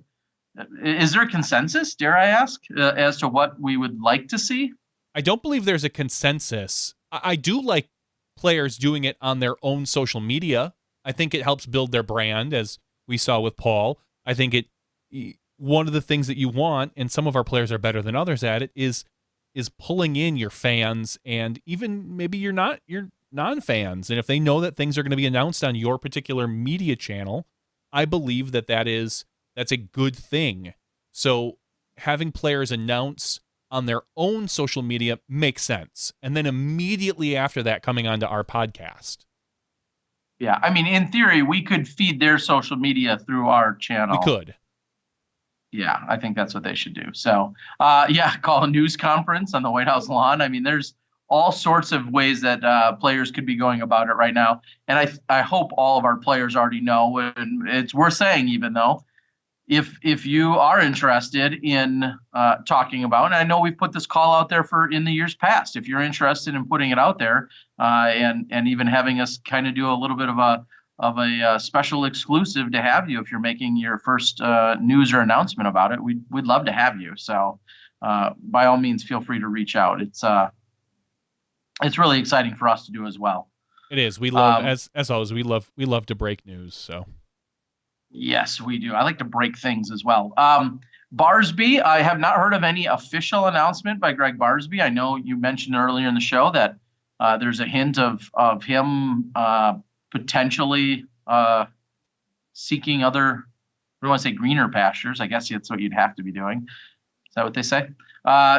Is there a consensus, dare I ask, as to what we would like to see? I don't believe there's a consensus. I do like players doing it on their own social media. I think it helps build their brand, as we saw with Paul. I think one of the things that you want, and some of our players are better than others at it, is pulling in your fans and even maybe your non-fans. And if they know that things are going to be announced on your particular media channel, I believe that's a good thing. So having players announce on their own social media makes sense. And then immediately after that, coming onto our podcast. Yeah, I mean, in theory, we could feed their social media through our channel. We could. Yeah, I think that's what they should do. So, call a news conference on the White House lawn. I mean, there's all sorts of ways that players could be going about it right now. And I hope all of our players already know, and it's worth saying even though, if you are interested in talking about, and I know we've put this call out there in the years past, if you're interested in putting it out there and even having us kind of do a little bit of a special exclusive to have you, if you're making your first news or announcement about it, we'd love to have you. So by all means, feel free to reach out. It's really exciting for us to do as well. It is. We love, as always, we love to break news. So. Yes, we do. I like to break things as well. Barsby, I have not heard of any official announcement by Greg Barsby. I know you mentioned earlier in the show that there's a hint of him potentially seeking other, I don't want to say greener pastures. I guess that's what you'd have to be doing. Is that what they say?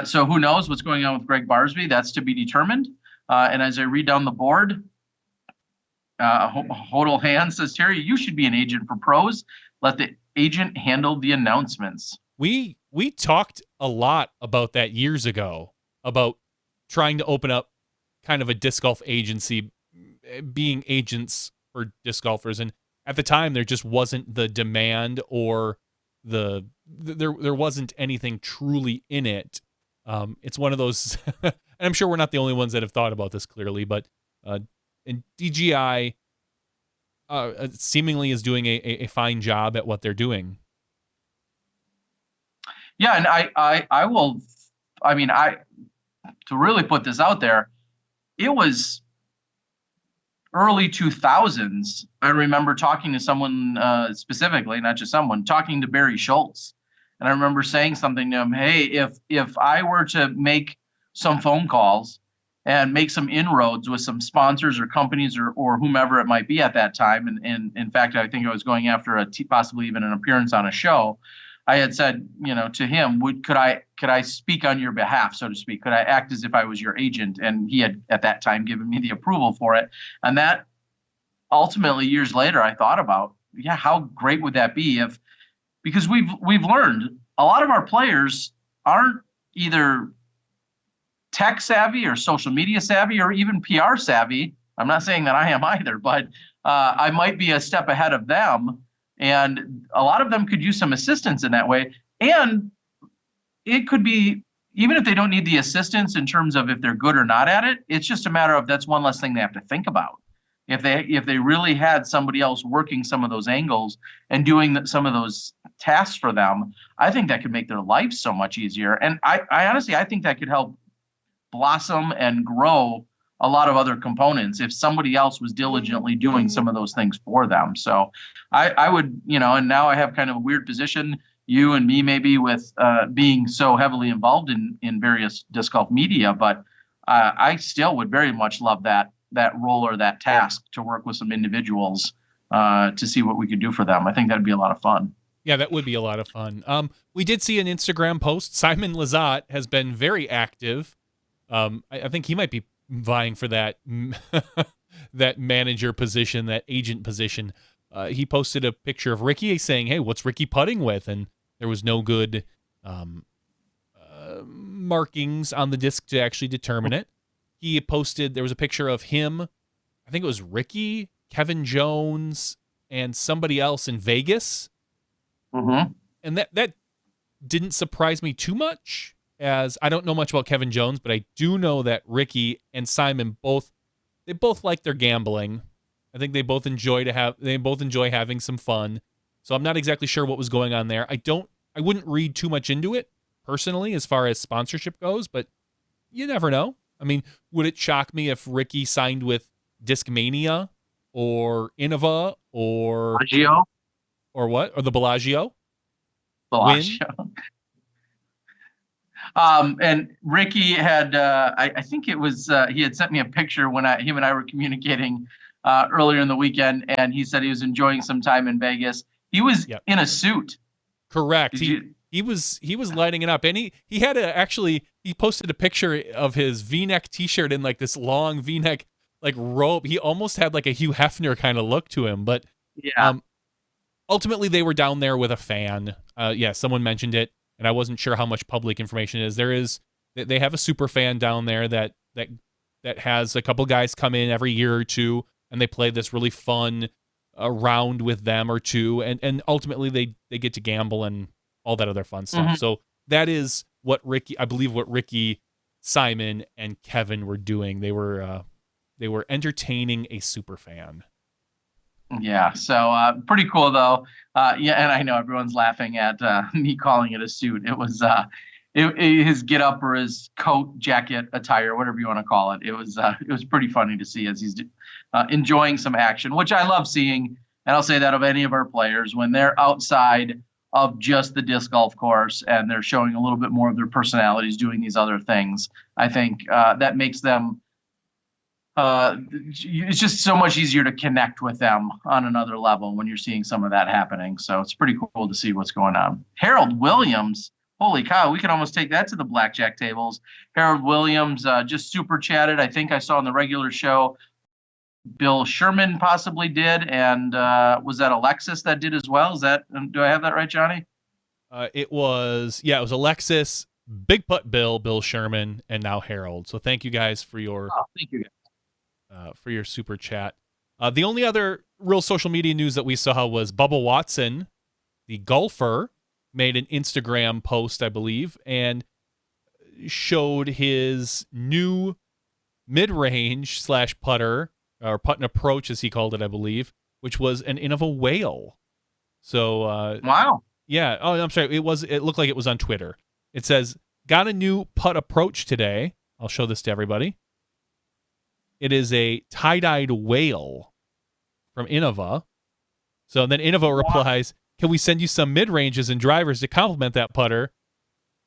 So who knows what's going on with Greg Barsby? That's to be determined. And as I read down the board, Hodel Hand says, Terry, you should be an agent for pros. Let the agent handle the announcements. We talked a lot about that years ago, about trying to open up kind of a disc golf agency, being agents for disc golfers. And at the time, there just wasn't the demand or there wasn't anything truly in it. It's one of those, and I'm sure we're not the only ones that have thought about this clearly, but and DGI seemingly is doing a fine job at what they're doing. Yeah, and I will, to really put this out there, it was early 2000s. I remember talking to someone specifically, not just someone, talking to Barry Schultz And I remember saying something to him, hey, if I were to make some phone calls and make some inroads with some sponsors or companies or whomever it might be at that time, and in fact, I think I was going after possibly even an appearance on a show, I had said, to him, could I speak on your behalf, so to speak? Could I act as if I was your agent? And he had at that time given me the approval for it. And that ultimately, years later, I thought about, how great would that be because we've learned a lot of our players aren't either tech savvy or social media savvy or even PR savvy. I'm not saying that I am either, but I might be a step ahead of them. And a lot of them could use some assistance in that way. And it could be, even if they don't need the assistance in terms of if they're good or not at it, it's just a matter of that's one less thing they have to think about. If they really had somebody else working some of those angles and doing some of those tasks for them, I think that could make their life so much easier. And I honestly, I think that could help blossom and grow a lot of other components if somebody else was diligently doing some of those things for them. So I would, and now I have kind of a weird position, you and me maybe, with being so heavily involved in various disc golf media, but I still would very much love that role or that task to work with some individuals to see what we could do for them. I think that'd be a lot of fun. Yeah, that would be a lot of fun. We did see an Instagram post. Simon Lizotte has been very active. I think he might be vying for that that manager position, that agent position. He posted a picture of Ricky saying, hey, what's Ricky putting with? And there was no good markings on the disc to actually determine it. He posted, there was a picture of him, I think it was Ricky, Kevin Jones, and somebody else in Vegas. Mm-hmm. And that didn't surprise me too much, as I don't know much about Kevin Jones, but I do know that Ricky and Simon both like their gambling. I think they both enjoy having some fun. So I'm not exactly sure what was going on there. I wouldn't read too much into it personally as far as sponsorship goes, but you never know. I mean, would it shock me if Ricky signed with Discmania or Innova or Bellagio? Or what? Or the Bellagio? Bellagio. And Ricky had, I think it was, he had sent me a picture when him and I were communicating earlier in the weekend, and he said he was enjoying some time in Vegas. He was in a suit. Correct. He was lighting it up, and he had he posted a picture of his V-neck T-shirt in like this long V-neck like robe. He almost had like a Hugh Hefner kind of look to him, but ultimately they were down there with a fan. Someone mentioned it, and I wasn't sure how much public information it is. They have a super fan down there that has a couple guys come in every year or two, and they play this really fun round with them or two, and ultimately they get to gamble and all that other fun stuff. Mm-hmm. So that is what Ricky, Simon, and Kevin were doing. They were entertaining a super fan. Yeah, so pretty cool though. And I know everyone's laughing at me calling it a suit. It was his get up or his coat, jacket, attire, whatever you want to call it. It was pretty funny to see as he's enjoying some action, which I love seeing. And I'll say that of any of our players when they're outside of just the disc golf course and they're showing a little bit more of their personalities doing these other things. I think that makes them. It's just so much easier to connect with them on another level when you're seeing some of that happening. So it's pretty cool to see what's going on. Harold Williams, holy cow, we can almost take that to the blackjack tables. Harold Williams just super chatted. I think I saw on the regular show Bill Sherman possibly did, and was that Alexis that did as well? Do I have that right, Johnny? It was Alexis, Big Putt Bill Sherman, and now Harold. So thank you guys for your thank you guys. For your super chat. The only other real social media news that we saw was Bubba Watson, the golfer, made an Instagram post, I believe, and showed his new mid-range / putter, or putt and approach, as he called it, I believe, which was an Innova whale. So, wow. Yeah. Oh, I'm sorry. It looked like it was on Twitter. It says, got a new putt approach today. I'll show this to everybody. It is a tie-dyed whale from Innova. So then Innova replies, can we send you some mid-ranges and drivers to complement that putter?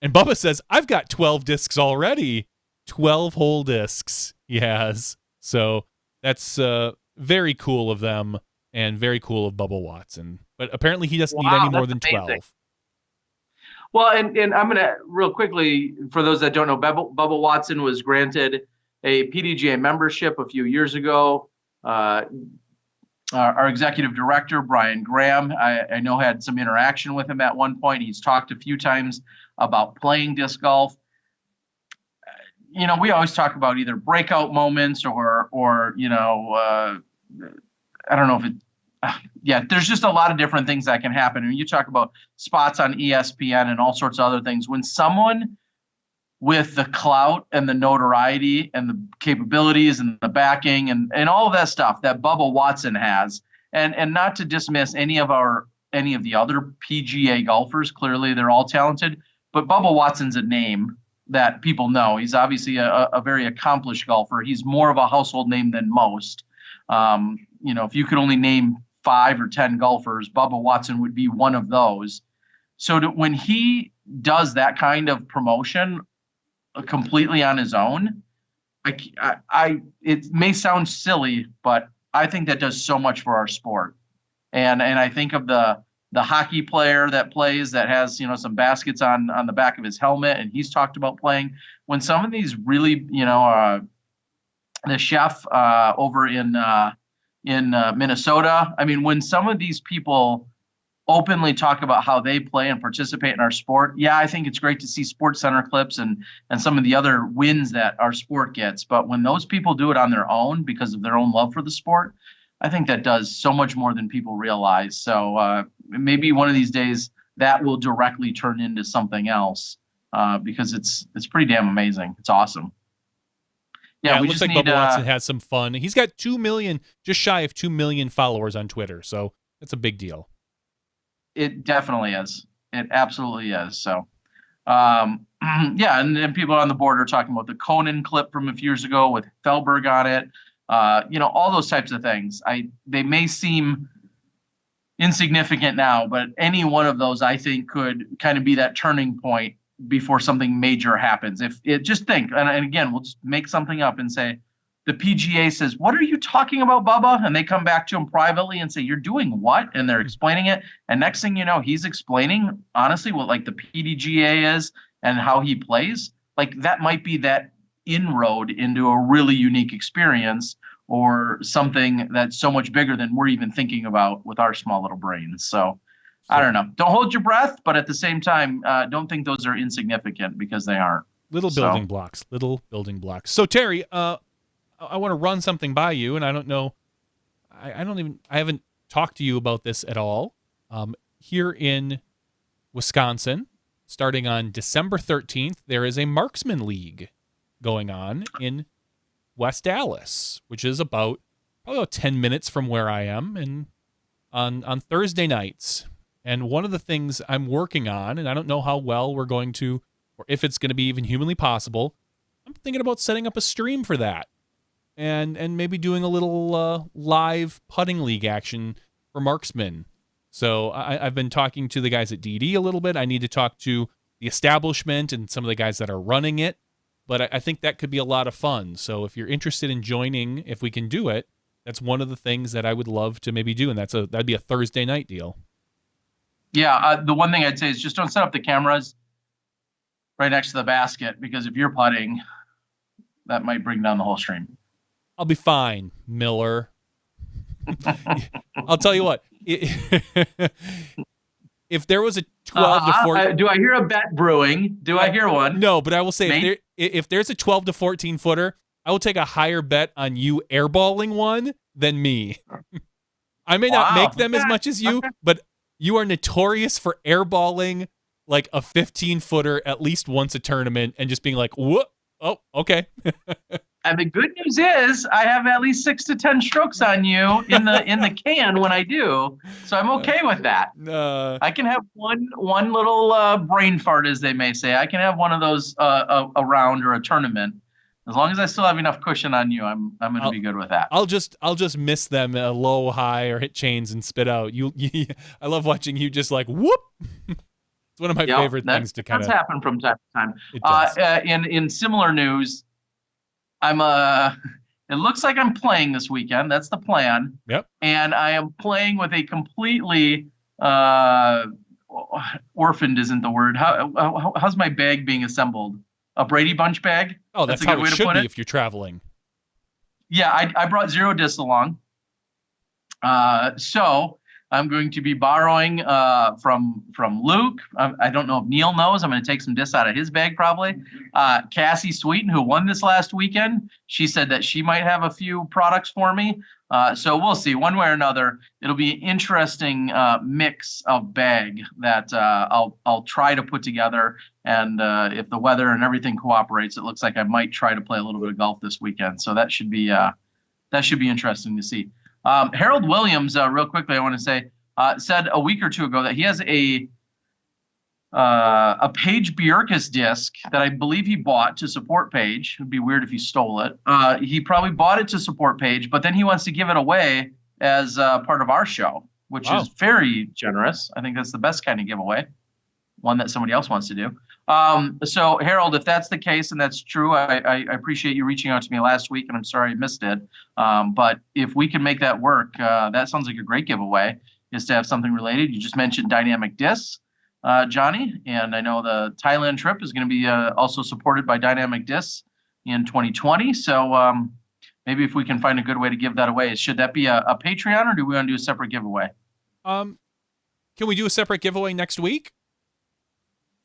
And Bubba says, I've got 12 discs already. 12 whole discs he has. So that's very cool of them and very cool of Bubba Watson. But apparently he doesn't need any more than 12. Well, and I'm going to real quickly, for those that don't know, Bubba Watson was granted a PDGA membership a few years ago. Our executive director, Brian Graham, I know had some interaction with him at one point. He's talked a few times about playing disc golf. We always talk about either breakout moments or I don't know if it, there's just a lot of different things that can happen. And you talk about spots on ESPN and all sorts of other things. When someone with the clout and the notoriety and the capabilities and the backing and all of that stuff that Bubba Watson has, and not to dismiss any of the other PGA golfers, clearly they're all talented, but Bubba Watson's a name that people know. He's obviously a very accomplished golfer. He's more of a household name than most. If you could only name 5 or 10 golfers, Bubba Watson would be one of those. So when he does that kind of promotion completely on his own, it may sound silly, but I think that does so much for our sport. And I think of the hockey player that plays that has some baskets on the back of his helmet, and he's talked about playing. When some of these really the chef over in Minnesota, I mean, when some of these people openly talk about how they play and participate in our sport, I think it's great to see Sports Center clips and some of the other wins that our sport gets. But when those people do it on their own because of their own love for the sport, I think that does so much more than people realize. So maybe one of these days that will directly turn into something else because it's pretty damn amazing. It's awesome. Yeah, it looks like Bubba Watson has some fun. He's got 2 million, just shy of 2 million followers on Twitter. So that's a big deal. It definitely is. It absolutely is. So, and people on the board are talking about the Conan clip from a few years ago with Felberg on it. All those types of things. They may seem insignificant now, but any one of those I think could kind of be that turning point before something major happens. Just think, and again, we'll just make something up and say, the PGA says, "What are you talking about, Bubba?" And they come back to him privately and say, "You're doing what?" And they're explaining it. And next thing you know, he's explaining honestly what like the PDGA is and how he plays. Like that might be that inroad into a really unique experience or something that's so much bigger than we're even thinking about with our small little brains. So I don't know. Don't hold your breath, but at the same time, don't think those are insignificant because they aren't. Little building blocks. So Terry, I want to run something by you, and I don't know. I haven't talked to you about this at all. Here in Wisconsin, starting on December 13th, there is a Marksman League going on in West Dallas, which is probably about 10 minutes from where I am, and on Thursday nights. And one of the things I'm working on, and I don't know how well we're going to, or if it's going to be even humanly possible, I'm thinking about setting up a stream for that. And maybe doing a little live putting league action for marksmen. So I've been talking to the guys at DD a little bit. I need to talk to the establishment and some of the guys that are running it. But I think that could be a lot of fun. So if you're interested in joining, if we can do it, that's one of the things that I would love to maybe do. And that'd be a Thursday night deal. Yeah, the one thing I'd say is just don't set up the cameras right next to the basket, because if you're putting, that might bring down the whole stream. I'll be fine, Miller. I'll tell you what. If there was a 12 to 14... do I hear a bet brewing? I hear one? No, but I will say if there's a 12 to 14 footer, I will take a higher bet on you airballing one than me. I may not make them as much as you, but you are notorious for airballing like a 15-footer at least once a tournament and just being like, whoop, oh, okay. And the good news is I have at least 6 to 10 strokes on you in the can when I do, so I'm okay with that. I can have one little brain fart, as they may say. I can have one of those a round or a tournament. As long as I still have enough cushion on you, I'm going to be good with that. I'll just miss them low, high, or hit chains and spit out. I love watching you just like whoop. It's one of my favorite things to kind of. That's happened from time to time. It does. In similar news, it looks like I'm playing this weekend. That's the plan. Yep. And I am playing with a completely orphaned isn't the word. How's my bag being assembled? A Brady Bunch bag? Oh, that's how it should be if you're traveling. Yeah, I brought 0 discs along. So I'm going to be borrowing from Luke. I don't know if Neil knows. I'm going to take some discs out of his bag probably. Cassie Sweeten, who won this last weekend, she said that she might have a few products for me. So we'll see. One way or another, it'll be an interesting mix of bag that I'll try to put together. And if the weather and everything cooperates, it looks like I might try to play a little bit of golf this weekend. So that should be interesting to see. Harold Williams, real quickly, I want to say, said a week or two ago that he has a Paige Bjorkis disc that I believe he bought to support Paige. It'd be weird if he stole it. He probably bought it to support Paige, but then he wants to give it away as part of our show, which is very generous. I think that's the best kind of giveaway, one that somebody else wants to do. So Harold, if that's the case and that's true, I appreciate you reaching out to me last week, and I'm sorry I missed it. But if we can make that work, that sounds like a great giveaway, is to have something related. You just mentioned dynamic discs, Johnny, and I know the Thailand trip is going to be also supported by dynamic discs in 2020. So maybe if we can find a good way to give that away, should that be a Patreon, or do we want to do a separate giveaway? Can we do a separate giveaway next week?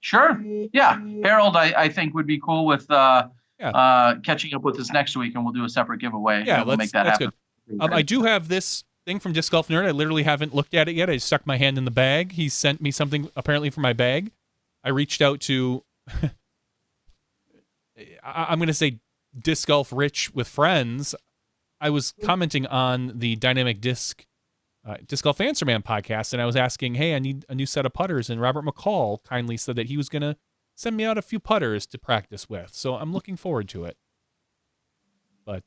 Sure. Yeah. Harold, I think would be cool with catching up with us next week, and we'll do a separate giveaway. Yeah, we'll make that happen. Good. I do have this thing from Disc Golf Nerd. I literally haven't looked at it yet. I just stuck my hand in the bag. He sent me something apparently for my bag. I reached out to, I'm going to say Disc Golf Rich with friends. I was commenting on the Dynamic Disc Golf Answer Man podcast, and I was asking, hey, I need a new set of putters, and Robert McCall kindly said that he was going to send me out a few putters to practice with, so I'm looking forward to it. But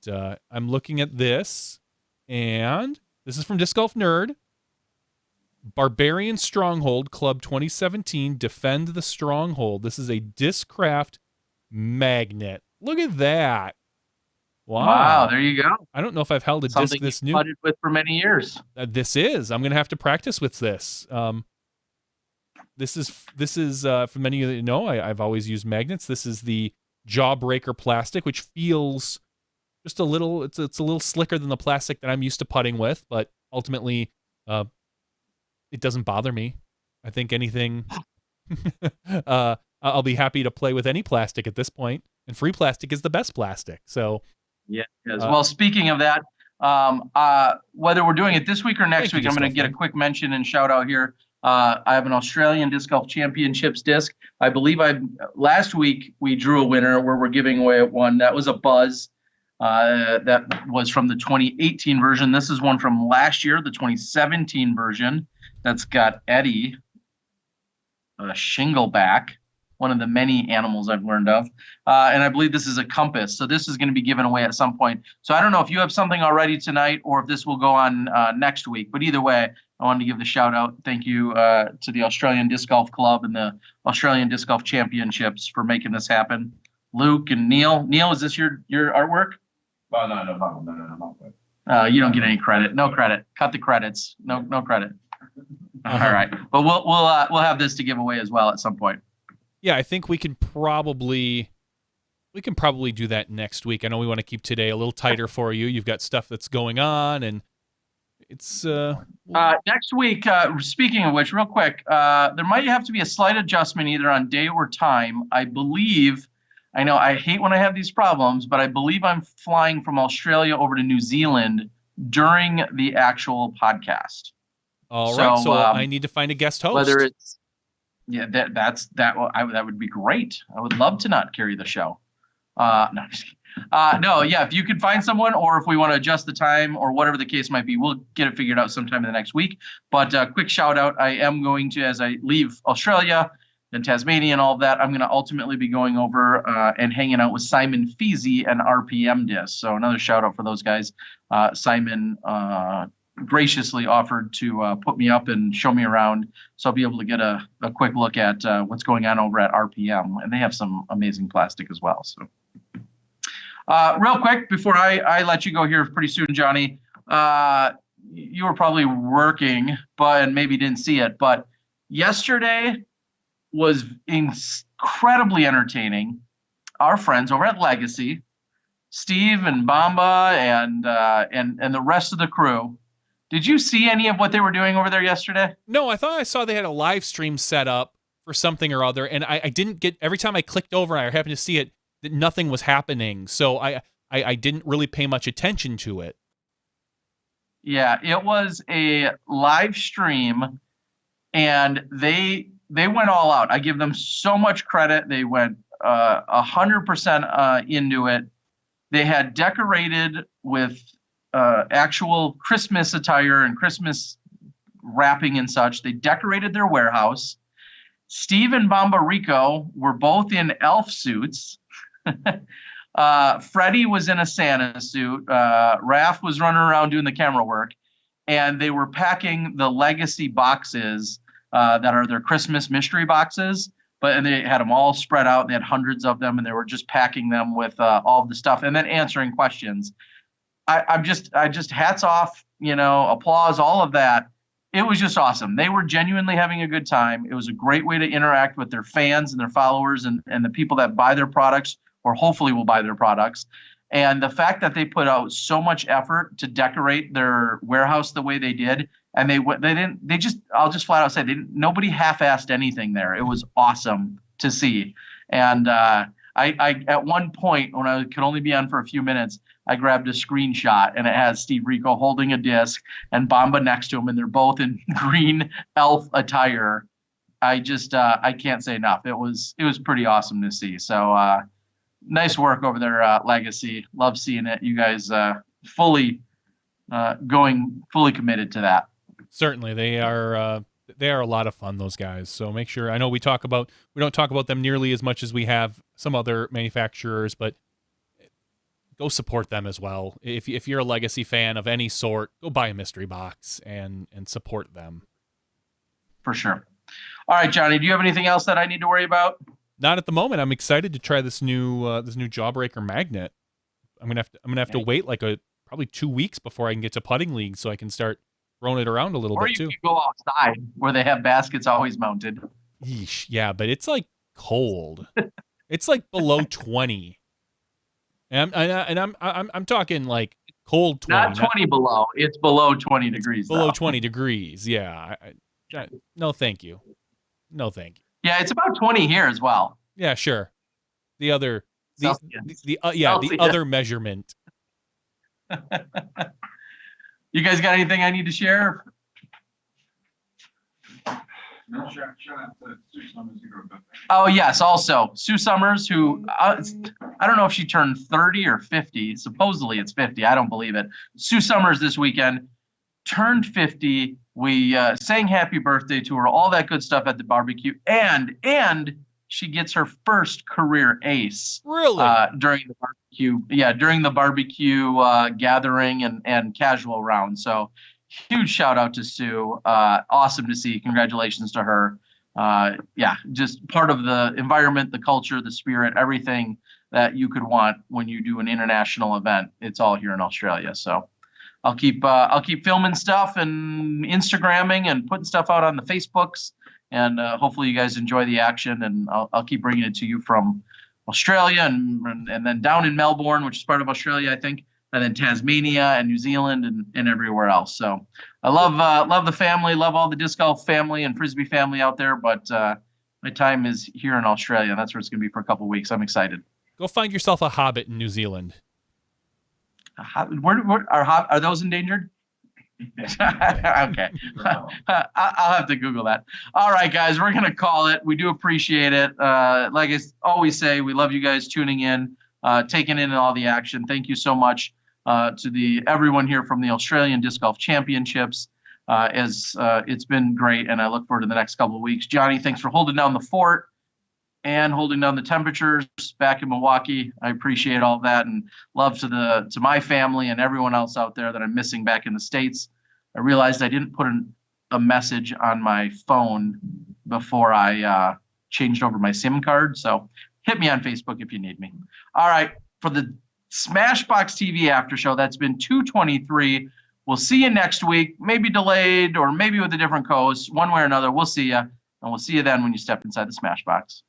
I'm looking at this, and this is from Disc Golf Nerd. Barbarian Stronghold Club 2017, Defend the Stronghold. This is a Discraft magnet. Look at that. Wow, there you go. I don't know if I've held a disc this new. Putted with for many years. This is. I'm going to have to practice with this. This is for many of you that know, I've always used magnets. This is the Jawbreaker plastic, which feels just a little. It's a little slicker than the plastic that I'm used to putting with, but ultimately, it doesn't bother me. I think anything. I'll be happy to play with any plastic at this point, and free plastic is the best plastic. So. Yeah. Well, speaking of that, whether we're doing it this week or next week, I'm going to get a quick mention and shout out here. I have an Australian Disc Golf Championships disc. I believe last week we drew a winner where we're giving away one. That was a Buzz. That was from the 2018 version. This is one from last year, the 2017 version. That's got Eddie, shingleback, one of the many animals I've learned of. And I believe this is a compass. So this is going to be given away at some point. So I don't know if you have something already tonight or if this will go on next week. But either way, I wanted to give the shout out. Thank you to the Australian Disc Golf Club and the Australian Disc Golf Championships for making this happen. Luke and Neil. Neil, is this your artwork? Oh, no. You don't get any credit. No credit. Cut the credits. No credit. All right. But we'll have this to give away as well at some point. Yeah, I think we can probably do that next week. I know we want to keep today a little tighter for you. You've got stuff that's going on, and it's next week. Speaking of which, real quick, there might have to be a slight adjustment either on day or time. I believe. I know I hate when I have these problems, but I believe I'm flying from Australia over to New Zealand during the actual podcast. All right, so I need to find a guest host. Whether it's that would be great. I would love to not carry the show. If you could find someone, or if we want to adjust the time or whatever the case might be, we'll get it figured out sometime in the next week. But quick shout out, I am going to, as I leave Australia, and Tasmania and all of that, I'm going to ultimately be going over and hanging out with Simon Feasy and RPM Disc. So another shout out for those guys. Simon graciously offered to put me up and show me around, so I'll be able to get a quick look at what's going on over at RPM, and they have some amazing plastic as well. So real quick before I let you go here pretty soon, Johnny, you were probably working and maybe didn't see it, but yesterday was incredibly entertaining. Our friends over at Legacy, Steve and Bamba and the rest of the crew. Did you see any of what they were doing over there yesterday? No, I thought I saw they had a live stream set up for something or other, and I didn't get, every time I clicked over and I happened to see it, that nothing was happening. So I didn't really pay much attention to it. Yeah, it was a live stream, and they went all out. I give them so much credit. They went 100% into it. They had decorated with actual Christmas attire and Christmas wrapping and such. They decorated their warehouse. Steve and Bamba Rico were both in elf suits. Freddie was in a Santa suit. Raph was running around doing the camera work. And they were packing the Legacy boxes that are their Christmas mystery boxes. And they had them all spread out. They had hundreds of them, and they were just packing them with all of the stuff and then answering questions. I just hats off, applause, all of that. It was just awesome. They were genuinely having a good time. It was a great way to interact with their fans and their followers and the people that buy their products or hopefully will buy their products. And the fact that they put out so much effort to decorate their warehouse the way they did, and I'll just flat out say, nobody half-assed anything there. It was awesome to see. And I at one point, when I could only be on for a few minutes, I grabbed a screenshot, and it has Steve Rico holding a disc and Bamba next to him, and they're both in green elf attire. I can't say enough. It was pretty awesome to see. So nice work over there, Legacy. Love seeing it. You guys fully committed to that. Certainly, they are a lot of fun, those guys. So make sure, I know we don't talk about them nearly as much as we have some other manufacturers, but go support them as well. If you're a Legacy fan of any sort, go buy a mystery box and support them. For sure. All right, Johnny, do you have anything else that I need to worry about? Not at the moment. I'm excited to try this new Jawbreaker magnet. I'm gonna have to wait like probably 2 weeks before I can get to putting league, so I can start throwing it around a little bit too. Or you can go outside where they have baskets always mounted. Yeesh, yeah, but it's like cold. It's like below 20, and I'm talking like cold 20. Not 20 below. It's below 20 degrees. Below 20 degrees. Yeah. No, thank you. No, thank you. Yeah, it's about 20 here as well. Yeah, sure. The other measurement. You guys got anything I need to share? No, shout out to Sue Summers who wrote about that. Oh, yes. Also, Sue Summers, who I don't know if she turned 30 or 50. Supposedly it's 50. I don't believe it. Sue Summers this weekend turned 50. We sang happy birthday to her, all that good stuff at the barbecue. And she gets her first career ace. Really? During the barbecue. Yeah, during the barbecue gathering and casual round. So huge shout out to Sue. Awesome to see. Congratulations to her. Yeah, just part of the environment, the culture, the spirit, everything that you could want when you do an international event. It's all here in Australia. So I'll keep filming stuff and Instagramming and putting stuff out on the Facebooks. And hopefully you guys enjoy the action. And I'll keep bringing it to you from Australia and then down in Melbourne, which is part of Australia, I think. And then Tasmania and New Zealand and everywhere else. So I love the family, love all the disc golf family and Frisbee family out there. But my time is here in Australia. And that's where it's going to be for a couple of weeks. I'm excited. Go find yourself a hobbit in New Zealand. Where are those endangered? Okay. I'll have to Google that. All right, guys, we're going to call it. We do appreciate it. Like I always say, we love you guys tuning in, taking in all the action. Thank you so much to everyone here from the Australian Disc Golf Championships. as it's been great, and I look forward to the next couple of weeks. Johnny, thanks for holding down the fort and holding down the temperatures back in Milwaukee. I appreciate all of that, and love to my family and everyone else out there that I'm missing back in the States. I realized I didn't put a message on my phone before I changed over my SIM card, so hit me on Facebook if you need me. All right, for the SmashBoxxTV after show, that's been 223. We'll see you next week, maybe delayed or maybe with a different host, one way or another. We'll see you, and we'll see you then when you step inside the Smashbox.